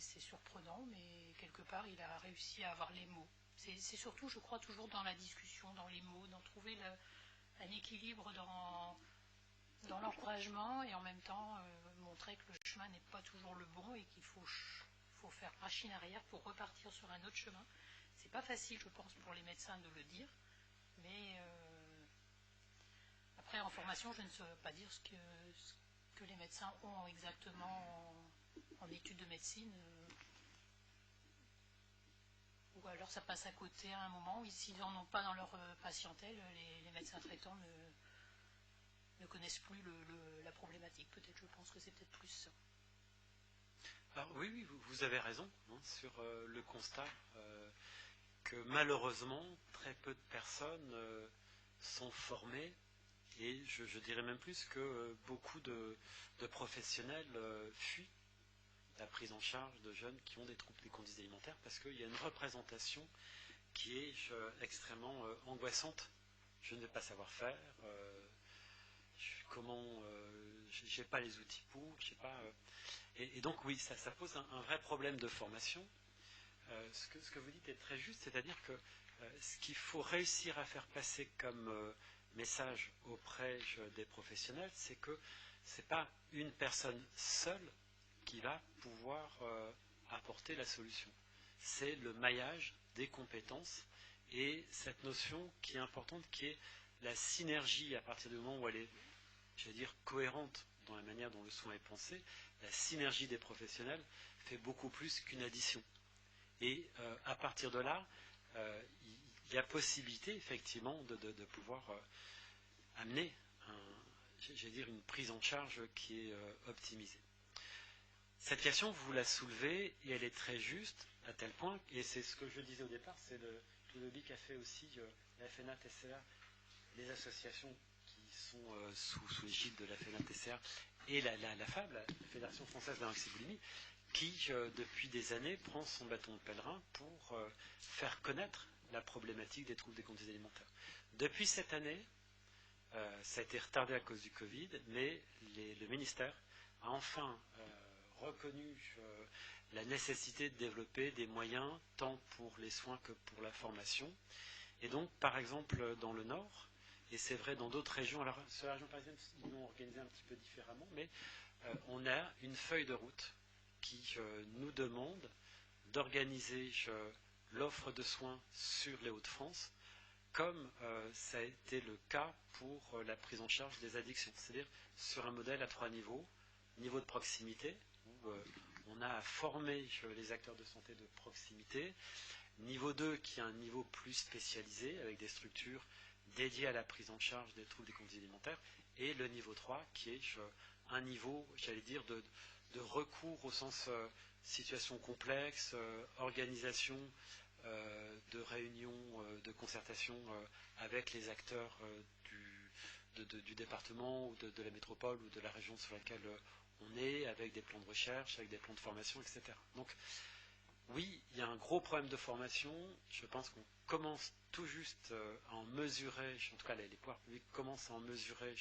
C'est surprenant, mais quelque part il a réussi à avoir les mots. C'est surtout, je crois, toujours dans la discussion, dans les mots, d'en trouver un équilibre dans l'encouragement et en même temps montrer que le chemin n'est pas toujours le bon et qu'il faut faire machine arrière pour repartir sur un autre chemin. C'est pas facile, je pense, pour les médecins de le dire, mais après en formation, je ne saurais pas dire ce que les médecins ont exactement en études de médecine. Ou alors ça passe à côté à un moment, où s'ils n'en ont pas dans leur patientèle, les médecins traitants ne connaissent plus la problématique. Peut-être, je pense que c'est peut-être plus ça. Alors, oui, vous avez raison sur le constat que malheureusement, très peu de personnes sont formées, et je dirais même plus que beaucoup de professionnels fuient la prise en charge de jeunes qui ont des troubles des conduites alimentaires, parce qu'il y a une représentation qui est extrêmement angoissante. Je ne vais pas savoir faire, j'ai pas les outils pour, j'ai pas. Et donc oui, ça pose un vrai problème de formation. Ce que vous dites est très juste, c'est-à-dire que ce qu'il faut réussir à faire passer comme message auprès des professionnels, c'est que c'est pas une personne seule qui va pouvoir apporter la solution. C'est le maillage des compétences et cette notion qui est importante, qui est la synergie à partir du moment où elle est, je vais dire, cohérente dans la manière dont le soin est pensé. La synergie des professionnels fait beaucoup plus qu'une addition. Et à partir de là, il y a possibilité effectivement de pouvoir amener une prise en charge qui est optimisée. Cette question, vous la soulevez et elle est très juste à tel point, et c'est ce que je disais au départ, c'est le lobby qu'a fait aussi la FNA TCA, les associations qui sont sous l'égide de la FNA TCA et la FAB, la Fédération française d'anorexie boulimie, qui depuis des années prend son bâton de pèlerin pour faire connaître la problématique des troubles des conduites alimentaires. Depuis cette année, ça a été retardé à cause du Covid, mais le ministère a enfin reconnu la nécessité de développer des moyens tant pour les soins que pour la formation. Et donc, par exemple, dans le Nord, et c'est vrai dans d'autres régions, alors sur la région parisienne, ils l'ont organisé un petit peu différemment, mais on a une feuille de route qui nous demande d'organiser l'offre de soins sur les Hauts-de-France, comme ça a été le cas pour la prise en charge des addictions, c'est-à-dire sur un modèle à 3 niveaux. Niveau de proximité, où on a formé les acteurs de santé de proximité. Niveau 2, qui est un niveau plus spécialisé, avec des structures dédiées à la prise en charge des troubles des conduites alimentaires. Et le niveau 3, qui est un niveau, j'allais dire, de recours au sens situation complexe, organisation de réunions, de concertation avec les acteurs du département ou de la métropole ou de la région sur laquelle on est, avec des plans de recherche, avec des plans de formation, etc. Donc, oui, il y a un gros problème de formation. Je pense qu'on commence tout juste à en mesurer, en tout cas les pouvoirs publics commencent à en mesurer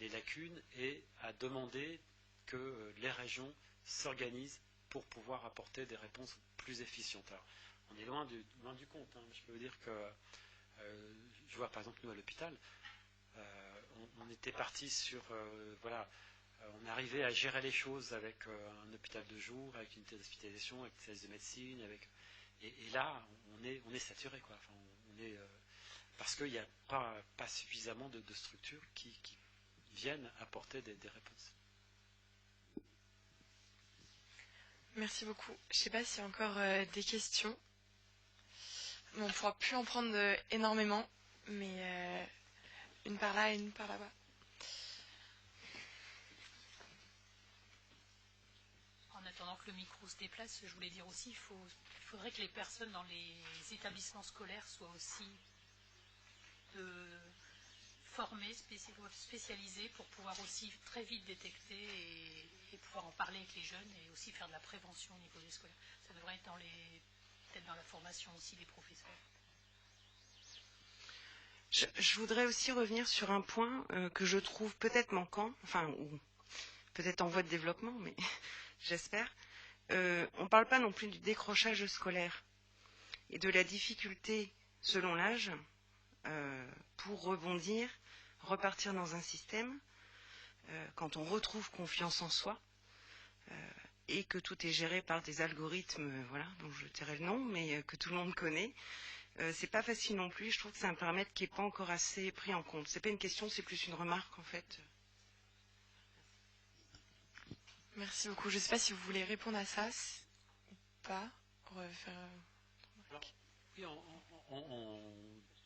les lacunes et à demander que les régions s'organisent pour pouvoir apporter des réponses plus efficientes. Alors, on est loin du compte. Hein. Je peux vous dire que, je vois par exemple nous à l'hôpital, on était parti sur, on arrivait à gérer les choses avec un hôpital de jour, avec une unité d'hospitalisation, avec des services de médecine, et là on est saturé, quoi. Enfin, parce qu'il n'y a pas suffisamment de structures qui viennent apporter des réponses. Merci beaucoup. Je ne sais pas s'il y a encore des questions. Bon, on ne pourra plus en prendre énormément, mais une par là et une par là-bas. En attendant que le micro se déplace, je voulais dire aussi, il faudrait que les personnes dans les établissements scolaires soient aussi formées, spécialisées pour pouvoir aussi très vite détecter et pouvoir en parler avec les jeunes et aussi faire de la prévention au niveau des scolaires. Ça devrait être peut-être dans la formation aussi des professeurs. Je voudrais aussi revenir sur un point que je trouve peut-être manquant, ou peut-être en voie de développement, mais j'espère. On ne parle pas non plus du décrochage scolaire et de la difficulté, selon l'âge, pour rebondir, repartir dans un système, quand on retrouve confiance en soi, et que tout est géré par des algorithmes, dont je tairai le nom, mais que tout le monde connaît. C'est pas facile non plus. Je trouve que c'est un paramètre qui n'est pas encore assez pris en compte. C'est pas une question, c'est plus une remarque en fait. Merci beaucoup. Je ne sais pas si vous voulez répondre à ça ou pas. Alors, oui, en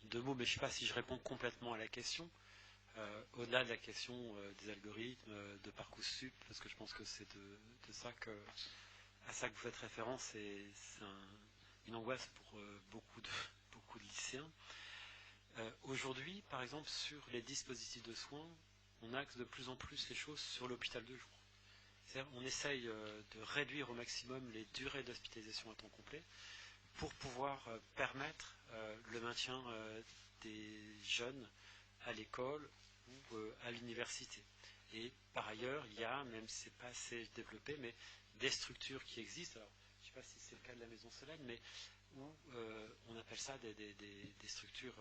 2 mots, mais je ne sais pas si je réponds complètement à la question. Au-delà de la question des algorithmes, de Parcoursup, parce que je pense que c'est à ça que vous faites référence, et c'est une angoisse pour beaucoup de lycéens. Aujourd'hui, par exemple, sur les dispositifs de soins, on axe de plus en plus les choses sur l'hôpital de jour. C'est-à-dire, on essaye de réduire au maximum les durées d'hospitalisation à temps complet pour pouvoir permettre le maintien des jeunes à l'école ou à l'université. Et par ailleurs, il y a, même si ce n'est pas assez développé, mais des structures qui existent. Alors, je ne sais pas si c'est le cas de la Maison Solène, mais où on appelle ça des structures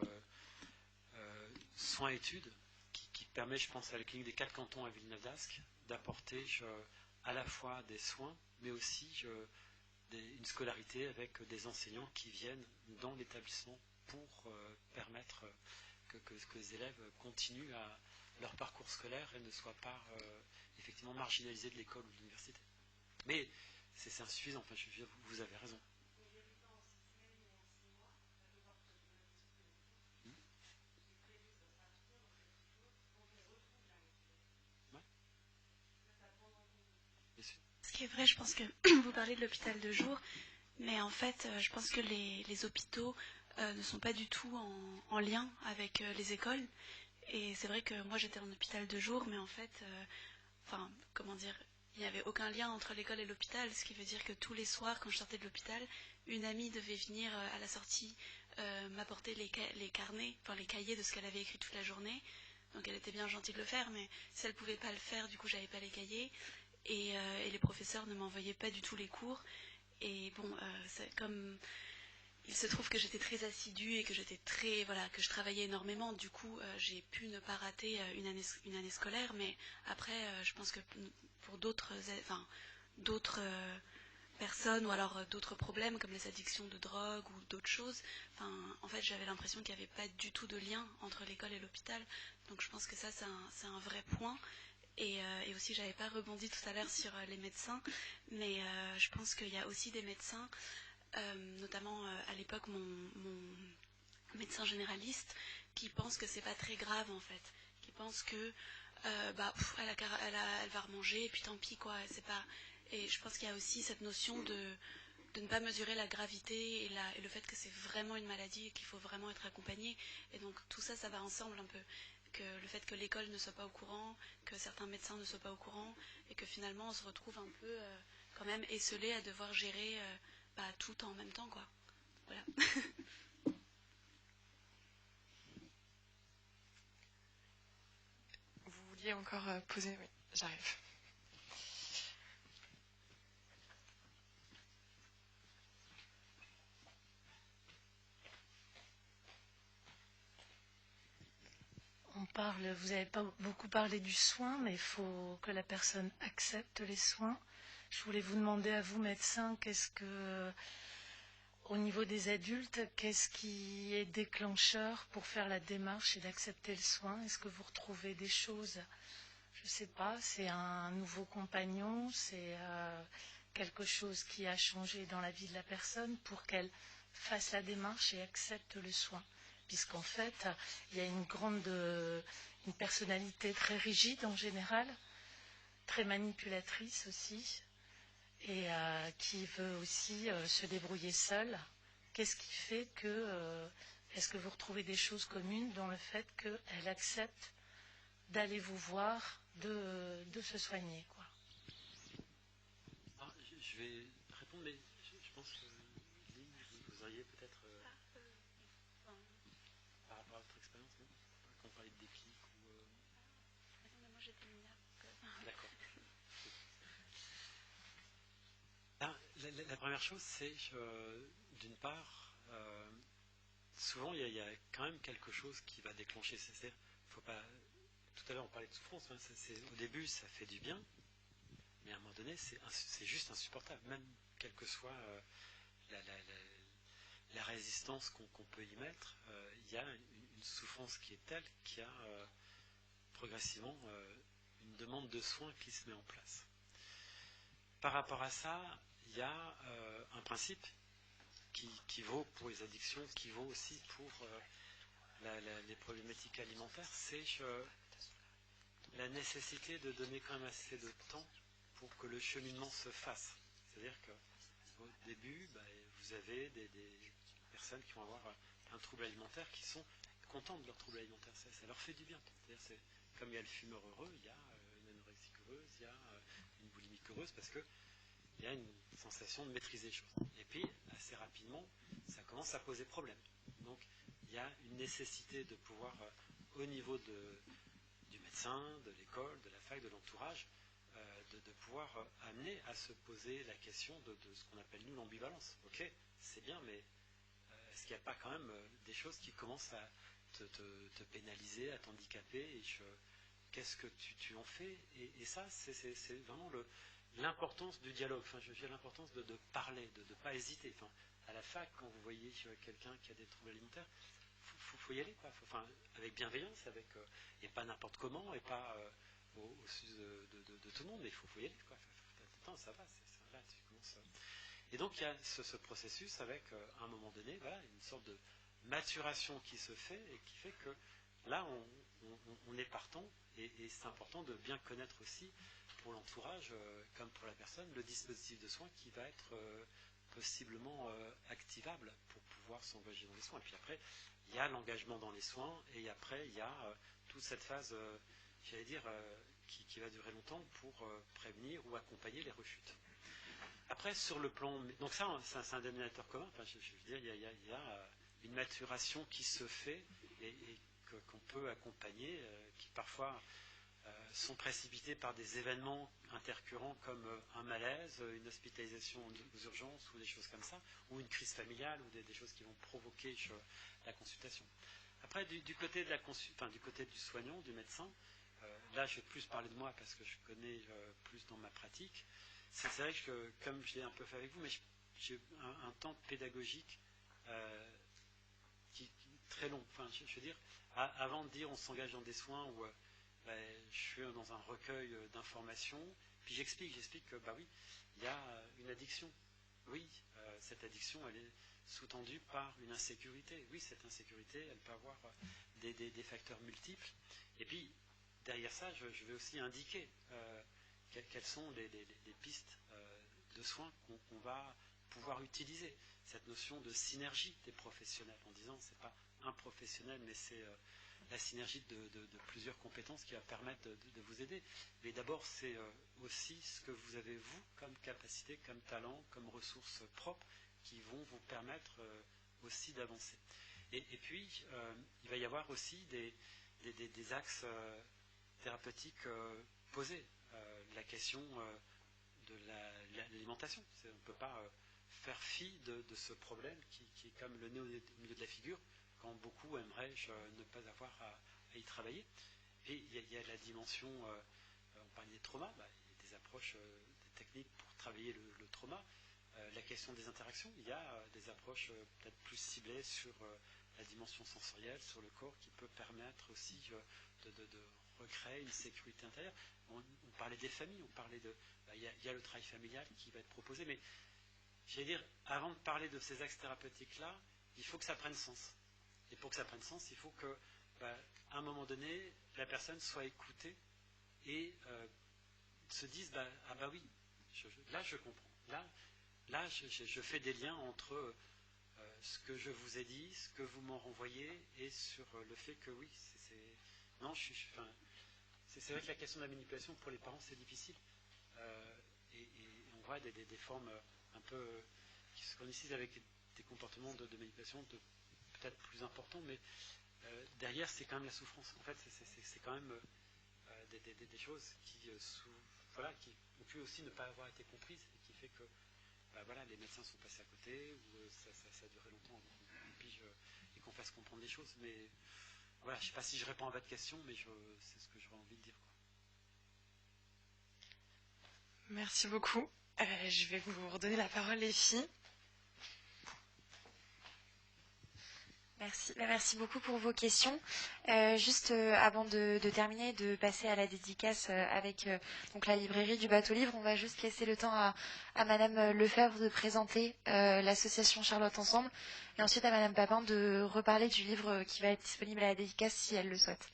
soins-études qui permet, je pense à la clinique des 4 cantons à Villeneuve-d'Ascq, d'apporter à la fois des soins, mais aussi une scolarité avec des enseignants qui viennent dans l'établissement pour permettre que les élèves continuent à leur parcours scolaire et ne soient pas effectivement marginalisés de l'école ou de l'université. Mais c'est insuffisant, vous avez raison. est vrai, je pense que vous parlez de l'hôpital de jour, mais en fait, je pense que les hôpitaux ne sont pas du tout en lien avec les écoles. Et c'est vrai que moi j'étais en hôpital de jour, mais en fait, enfin, comment dire, il n'y avait aucun lien entre l'école et l'hôpital, ce qui veut dire que tous les soirs, quand je sortais de l'hôpital, une amie devait venir à la sortie m'apporter les carnets, enfin les cahiers de ce qu'elle avait écrit toute la journée. Donc elle était bien gentille de le faire, mais si elle ne pouvait pas le faire, du coup j'avais pas les cahiers. Et les professeurs ne m'envoyaient pas du tout les cours. Et bon, comme il se trouve que j'étais très assidue et que que je travaillais énormément, du coup j'ai pu ne pas rater une année scolaire. Mais après, je pense que pour d'autres personnes ou alors d'autres problèmes comme les addictions de drogue ou d'autres choses, en fait j'avais l'impression qu'il n'y avait pas du tout de lien entre l'école et l'hôpital. Donc je pense que ça c'est un vrai point. Et aussi, j'avais pas rebondi tout à l'heure sur les médecins, mais je pense qu'il y a aussi des médecins, notamment à l'époque mon médecin généraliste, qui pense que c'est pas très grave en fait, qui pense que elle va remanger et puis tant pis quoi, c'est pas. Et je pense qu'il y a aussi cette notion de ne pas mesurer la gravité et le fait que c'est vraiment une maladie et qu'il faut vraiment être accompagné. Et donc tout ça, ça va ensemble un peu. Que le fait que l'école ne soit pas au courant, que certains médecins ne soient pas au courant, et que finalement on se retrouve un peu quand même esselé à devoir gérer tout en même temps, quoi. Voilà. Vous vouliez encore poser? Oui, j'arrive. Vous n'avez pas beaucoup parlé du soin, mais il faut que la personne accepte les soins. Je voulais vous demander à vous, médecin, au niveau des adultes, qu'est-ce qui est déclencheur pour faire la démarche et d'accepter le soin? Est-ce que vous retrouvez des choses? Je ne sais pas, c'est un nouveau compagnon, c'est quelque chose qui a changé dans la vie de la personne pour qu'elle fasse la démarche et accepte le soin. Puisqu'en fait, il y a une personnalité très rigide en général, très manipulatrice aussi, et qui veut aussi se débrouiller seule. Qu'est-ce qui fait que... est-ce que vous retrouvez des choses communes dans le fait qu'elle accepte d'aller vous voir, de se soigner, quoi? Je vais répondre, mais je pense que vous auriez peut-être... par rapport à votre expérience, non? Quand on parlait de déclic ou... Moi j'étais mineure. D'accord. La première chose, c'est d'une part, souvent il y a quand même quelque chose qui va déclencher. Faut pas. Tout à l'heure on parlait de souffrance. Hein, au début ça fait du bien, mais à un moment donné c'est juste insupportable. Même quelle que soit la résistance qu'on peut y mettre, il y a une souffrance qui est telle qu'il y a progressivement une demande de soins qui se met en place. Par rapport à ça, il y a un principe qui vaut pour les addictions, qui vaut aussi pour les problématiques alimentaires, c'est la nécessité de donner quand même assez de temps pour que le cheminement se fasse. C'est-à-dire qu'au début, vous avez des personnes qui vont avoir un trouble alimentaire qui sont contents de leur trouble alimentaire. Ça leur fait du bien. C'est-à-dire, comme il y a le fumeur heureux, il y a une anorexique heureuse, il y a une boulimique heureuse, parce que il y a une sensation de maîtriser les choses. Et puis, assez rapidement, ça commence à poser problème. Donc, il y a une nécessité de pouvoir, au niveau du médecin, de l'école, de la fac, de l'entourage, de pouvoir amener à se poser la question de ce qu'on appelle, nous, l'ambivalence. Ok, c'est bien, mais est-ce qu'il n'y a pas quand même des choses qui commencent à te pénaliser, à t'handicaper, et qu'est-ce que tu en fais? Et ça, c'est vraiment l'importance du dialogue, enfin, je veux dire l'importance de parler, de ne pas hésiter. Enfin, à la fac, quand vous voyez quelqu'un qui a des troubles alimentaires, faut y aller, quoi. Avec bienveillance, et pas n'importe comment, et pas au sujet de tout le monde, mais il faut y aller, quoi. Attends, ça va, là, tu commences. Et donc, il y a ce processus avec, à un moment donné, voilà, une sorte de maturation qui se fait, et qui fait que là, on est partant, et c'est important de bien connaître aussi, pour l'entourage comme pour la personne, le dispositif de soins qui va être possiblement activable pour pouvoir s'engager dans les soins. Et puis après, il y a l'engagement dans les soins, et après, il y a toute cette phase, j'allais dire, qui va durer longtemps pour prévenir ou accompagner les rechutes. Après, sur le plan... Donc ça, c'est un dénominateur commun. Enfin, je veux dire, il y a une maturation qui se fait et qu'on peut accompagner, qui parfois sont précipités par des événements intercurrents comme un malaise, une hospitalisation aux urgences ou des choses comme ça, ou une crise familiale ou des choses qui vont provoquer la consultation. Après, du côté du côté du soignant, du médecin, là je vais plus parler de moi parce que je connais plus dans ma pratique. C'est vrai que, comme je l'ai un peu fait avec vous, mais j'ai un temps pédagogique qui très long. Enfin, je veux dire, avant de dire on s'engage dans des soins où je suis dans un recueil d'informations, puis j'explique que oui, il y a une addiction. Oui, cette addiction, elle est sous-tendue par une insécurité. Oui, cette insécurité, elle peut avoir des facteurs multiples. Et puis, derrière ça, je vais aussi indiquer quelles sont les pistes de soins qu'on va pouvoir utiliser. Cette notion de synergie des professionnels, en disant c'est pas un professionnel, mais c'est la synergie de plusieurs compétences qui va permettre de vous aider. Mais d'abord, c'est aussi ce que vous avez, vous, comme capacité, comme talent, comme ressources propres, qui vont vous permettre aussi d'avancer. Et puis, il va y avoir aussi des axes thérapeutiques posés. La question de l'alimentation. On ne peut pas faire fi de ce problème qui est comme le nez au milieu de la figure, quand beaucoup aimeraient ne pas avoir à y travailler. Et il y a la dimension, on parlait des traumas, il y a des approches, des techniques pour travailler le trauma. La question des interactions, il y a des approches peut-être plus ciblées sur la dimension sensorielle, sur le corps, qui peut permettre aussi de recréer une sécurité intérieure. On parlait des familles, on parlait de... il y a le travail familial qui va être proposé, mais j'allais dire, avant de parler de ces axes thérapeutiques-là, il faut que ça prenne sens. Et pour que ça prenne sens, il faut que, à un moment donné, la personne soit écoutée et se dise, oui, là je comprends. Là je fais des liens entre ce que je vous ai dit, ce que vous m'en renvoyez, et sur le fait que oui, c'est vrai que la question de la manipulation, pour les parents, c'est difficile. Et on voit des formes un peu qui se connaissent avec des comportements de manipulation peut-être plus importants, mais derrière, c'est quand même la souffrance. En fait, c'est quand même des choses qui ont pu aussi ne pas avoir été comprises, et qui fait que les médecins sont passés à côté, ou ça a duré longtemps et qu'on fasse comprendre les choses. Mais voilà, je ne sais pas si je réponds à votre question, mais c'est ce que j'aurais envie de dire. Merci beaucoup. Je vais vous redonner la parole, les filles. Merci beaucoup pour vos questions. Juste avant de terminer, de passer à la dédicace avec donc la librairie du Bateau Livre, on va juste laisser le temps à Madame Lefebvre de présenter l'association Charlotte Ensemble, et ensuite à Madame Papin de reparler du livre qui va être disponible à la dédicace si elle le souhaite.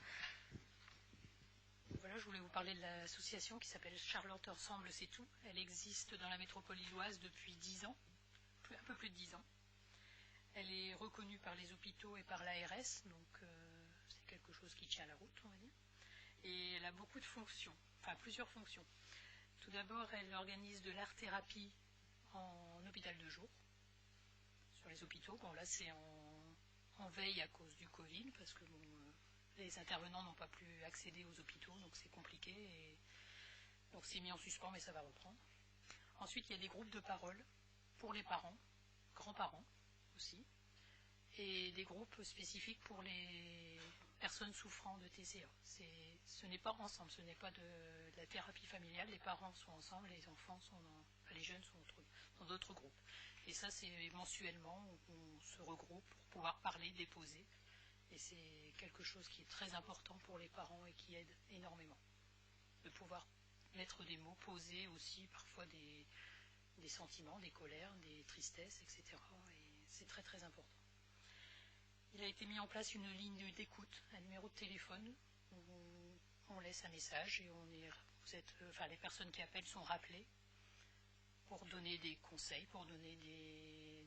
Voilà, je voulais vous parler de l'association qui s'appelle Charlotte Ensemble, c'est tout. Elle existe dans la métropole lilloise depuis 10 ans, un peu plus de 10 ans. Elle est reconnue par les hôpitaux et par l'ARS, donc c'est quelque chose qui tient la route, on va dire. Et elle a beaucoup de fonctions, enfin plusieurs fonctions. Tout d'abord, elle organise de l'art-thérapie en hôpital de jour, sur les hôpitaux. Bon, là, c'est en veille à cause du Covid, parce que les intervenants n'ont pas pu accéder aux hôpitaux, donc c'est compliqué. Et donc c'est mis en suspens, mais ça va reprendre. Ensuite, il y a des groupes de parole pour les parents, grands-parents aussi, et des groupes spécifiques pour les personnes souffrant de TCA. Ce n'est pas ensemble, ce n'est pas de la thérapie familiale, les parents sont ensemble, les enfants sont les jeunes sont dans d'autres groupes. Et ça, c'est mensuellement où on se regroupe pour pouvoir parler, déposer. Et c'est quelque chose qui est très important pour les parents et qui aide énormément. De pouvoir mettre des mots, poser aussi parfois des sentiments, des colères, des tristesses, etc. Et c'est très très important. Il a été mis en place une ligne d'écoute, un numéro de téléphone on laisse un message et les personnes qui appellent sont rappelées pour donner des conseils, pour donner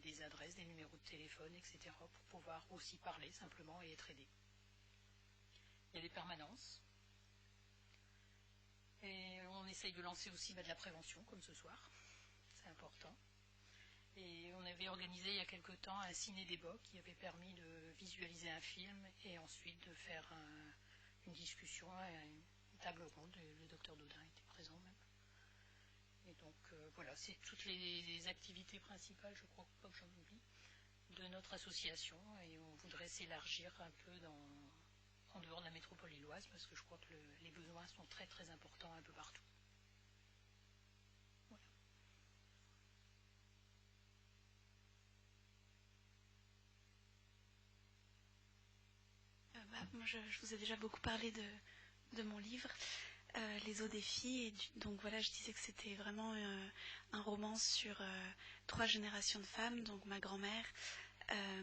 des adresses, des numéros de téléphone, etc., pour pouvoir aussi parler simplement et être aidé. Il y a des permanences. Et on essaye de lancer aussi de la prévention, comme ce soir. C'est important. Et on avait organisé il y a quelque temps un ciné-débat qui avait permis de visualiser un film et ensuite de faire une discussion, une table ronde. Le docteur Dodin était présent même. Et donc voilà, c'est toutes les activités principales, je crois pas que j'en oublie, de notre association. Et on voudrait s'élargir un peu en dehors de la métropole lilloise parce que je crois que les besoins sont très très importants un peu partout. Moi, je vous ai déjà beaucoup parlé de mon livre, Les eaux des filles. Et donc voilà, je disais que c'était vraiment un roman sur 3 générations de femmes, donc ma grand-mère,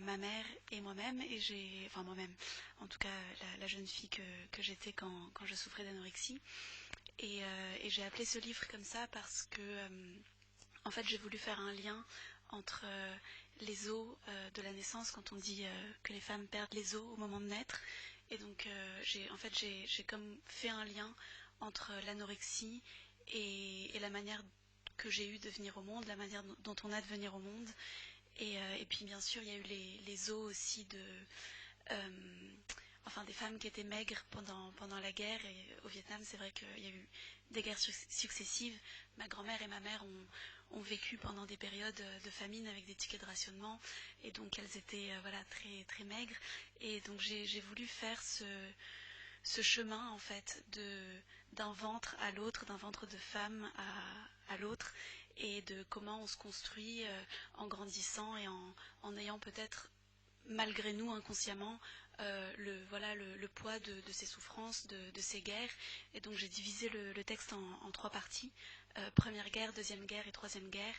ma mère et moi-même. Enfin moi-même, en tout cas la jeune fille que j'étais quand je souffrais d'anorexie. Et j'ai appelé ce livre comme ça parce que, en fait, j'ai voulu faire un lien entre les os de la naissance, quand on dit que les femmes perdent les os au moment de naître. Et donc, j'ai comme fait un lien entre l'anorexie et la manière que j'ai eue de venir au monde, la manière dont on a de venir au monde. Et puis, bien sûr, il y a eu les os aussi des femmes qui étaient maigres pendant la guerre. Et au Vietnam, c'est vrai qu'il y a eu des guerres successives. Ma grand-mère et ma mère ont vécu pendant des périodes de famine avec des tickets de rationnement, et donc elles étaient très, très maigres. Et donc j'ai voulu faire ce chemin, en fait, d'un ventre à l'autre, d'un ventre de femme à l'autre, et de comment on se construit en grandissant et en ayant peut-être, malgré nous, inconsciemment, le poids de ces souffrances, de ces guerres. Et donc j'ai divisé le texte en 3 parties. Première guerre, deuxième guerre et troisième guerre.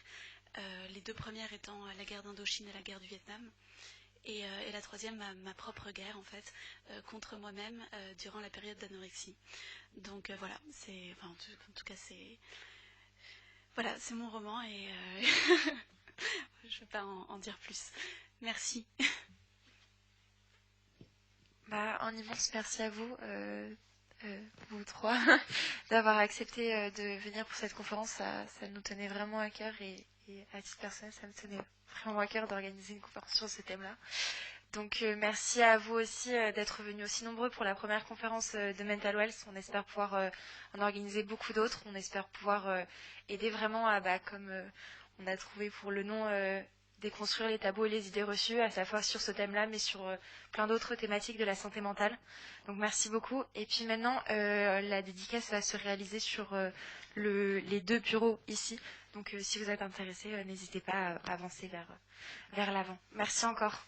Les 2 premières étant la guerre d'Indochine et la guerre du Vietnam. Et la troisième, ma propre guerre, en fait, contre moi-même durant la période d'anorexie. Donc voilà, en tout cas, c'est mon roman et je ne vais pas en dire plus. Merci. Un immense merci à vous, vous 3, d'avoir accepté de venir pour cette conférence. Ça nous tenait vraiment à cœur et à titre personnel, ça me tenait vraiment à cœur d'organiser une conférence sur ce thème-là. Donc merci à vous aussi d'être venus aussi nombreux pour la première conférence de Mental Health. On espère pouvoir en organiser beaucoup d'autres. On espère pouvoir aider vraiment à, comme on a trouvé pour le nom, déconstruire les tabous et les idées reçues, à la fois sur ce thème-là, mais sur plein d'autres thématiques de la santé mentale. Donc merci beaucoup. Et puis maintenant, la dédicace va se réaliser sur les 2 bureaux ici. Donc si vous êtes intéressés, n'hésitez pas à avancer vers l'avant. Merci encore.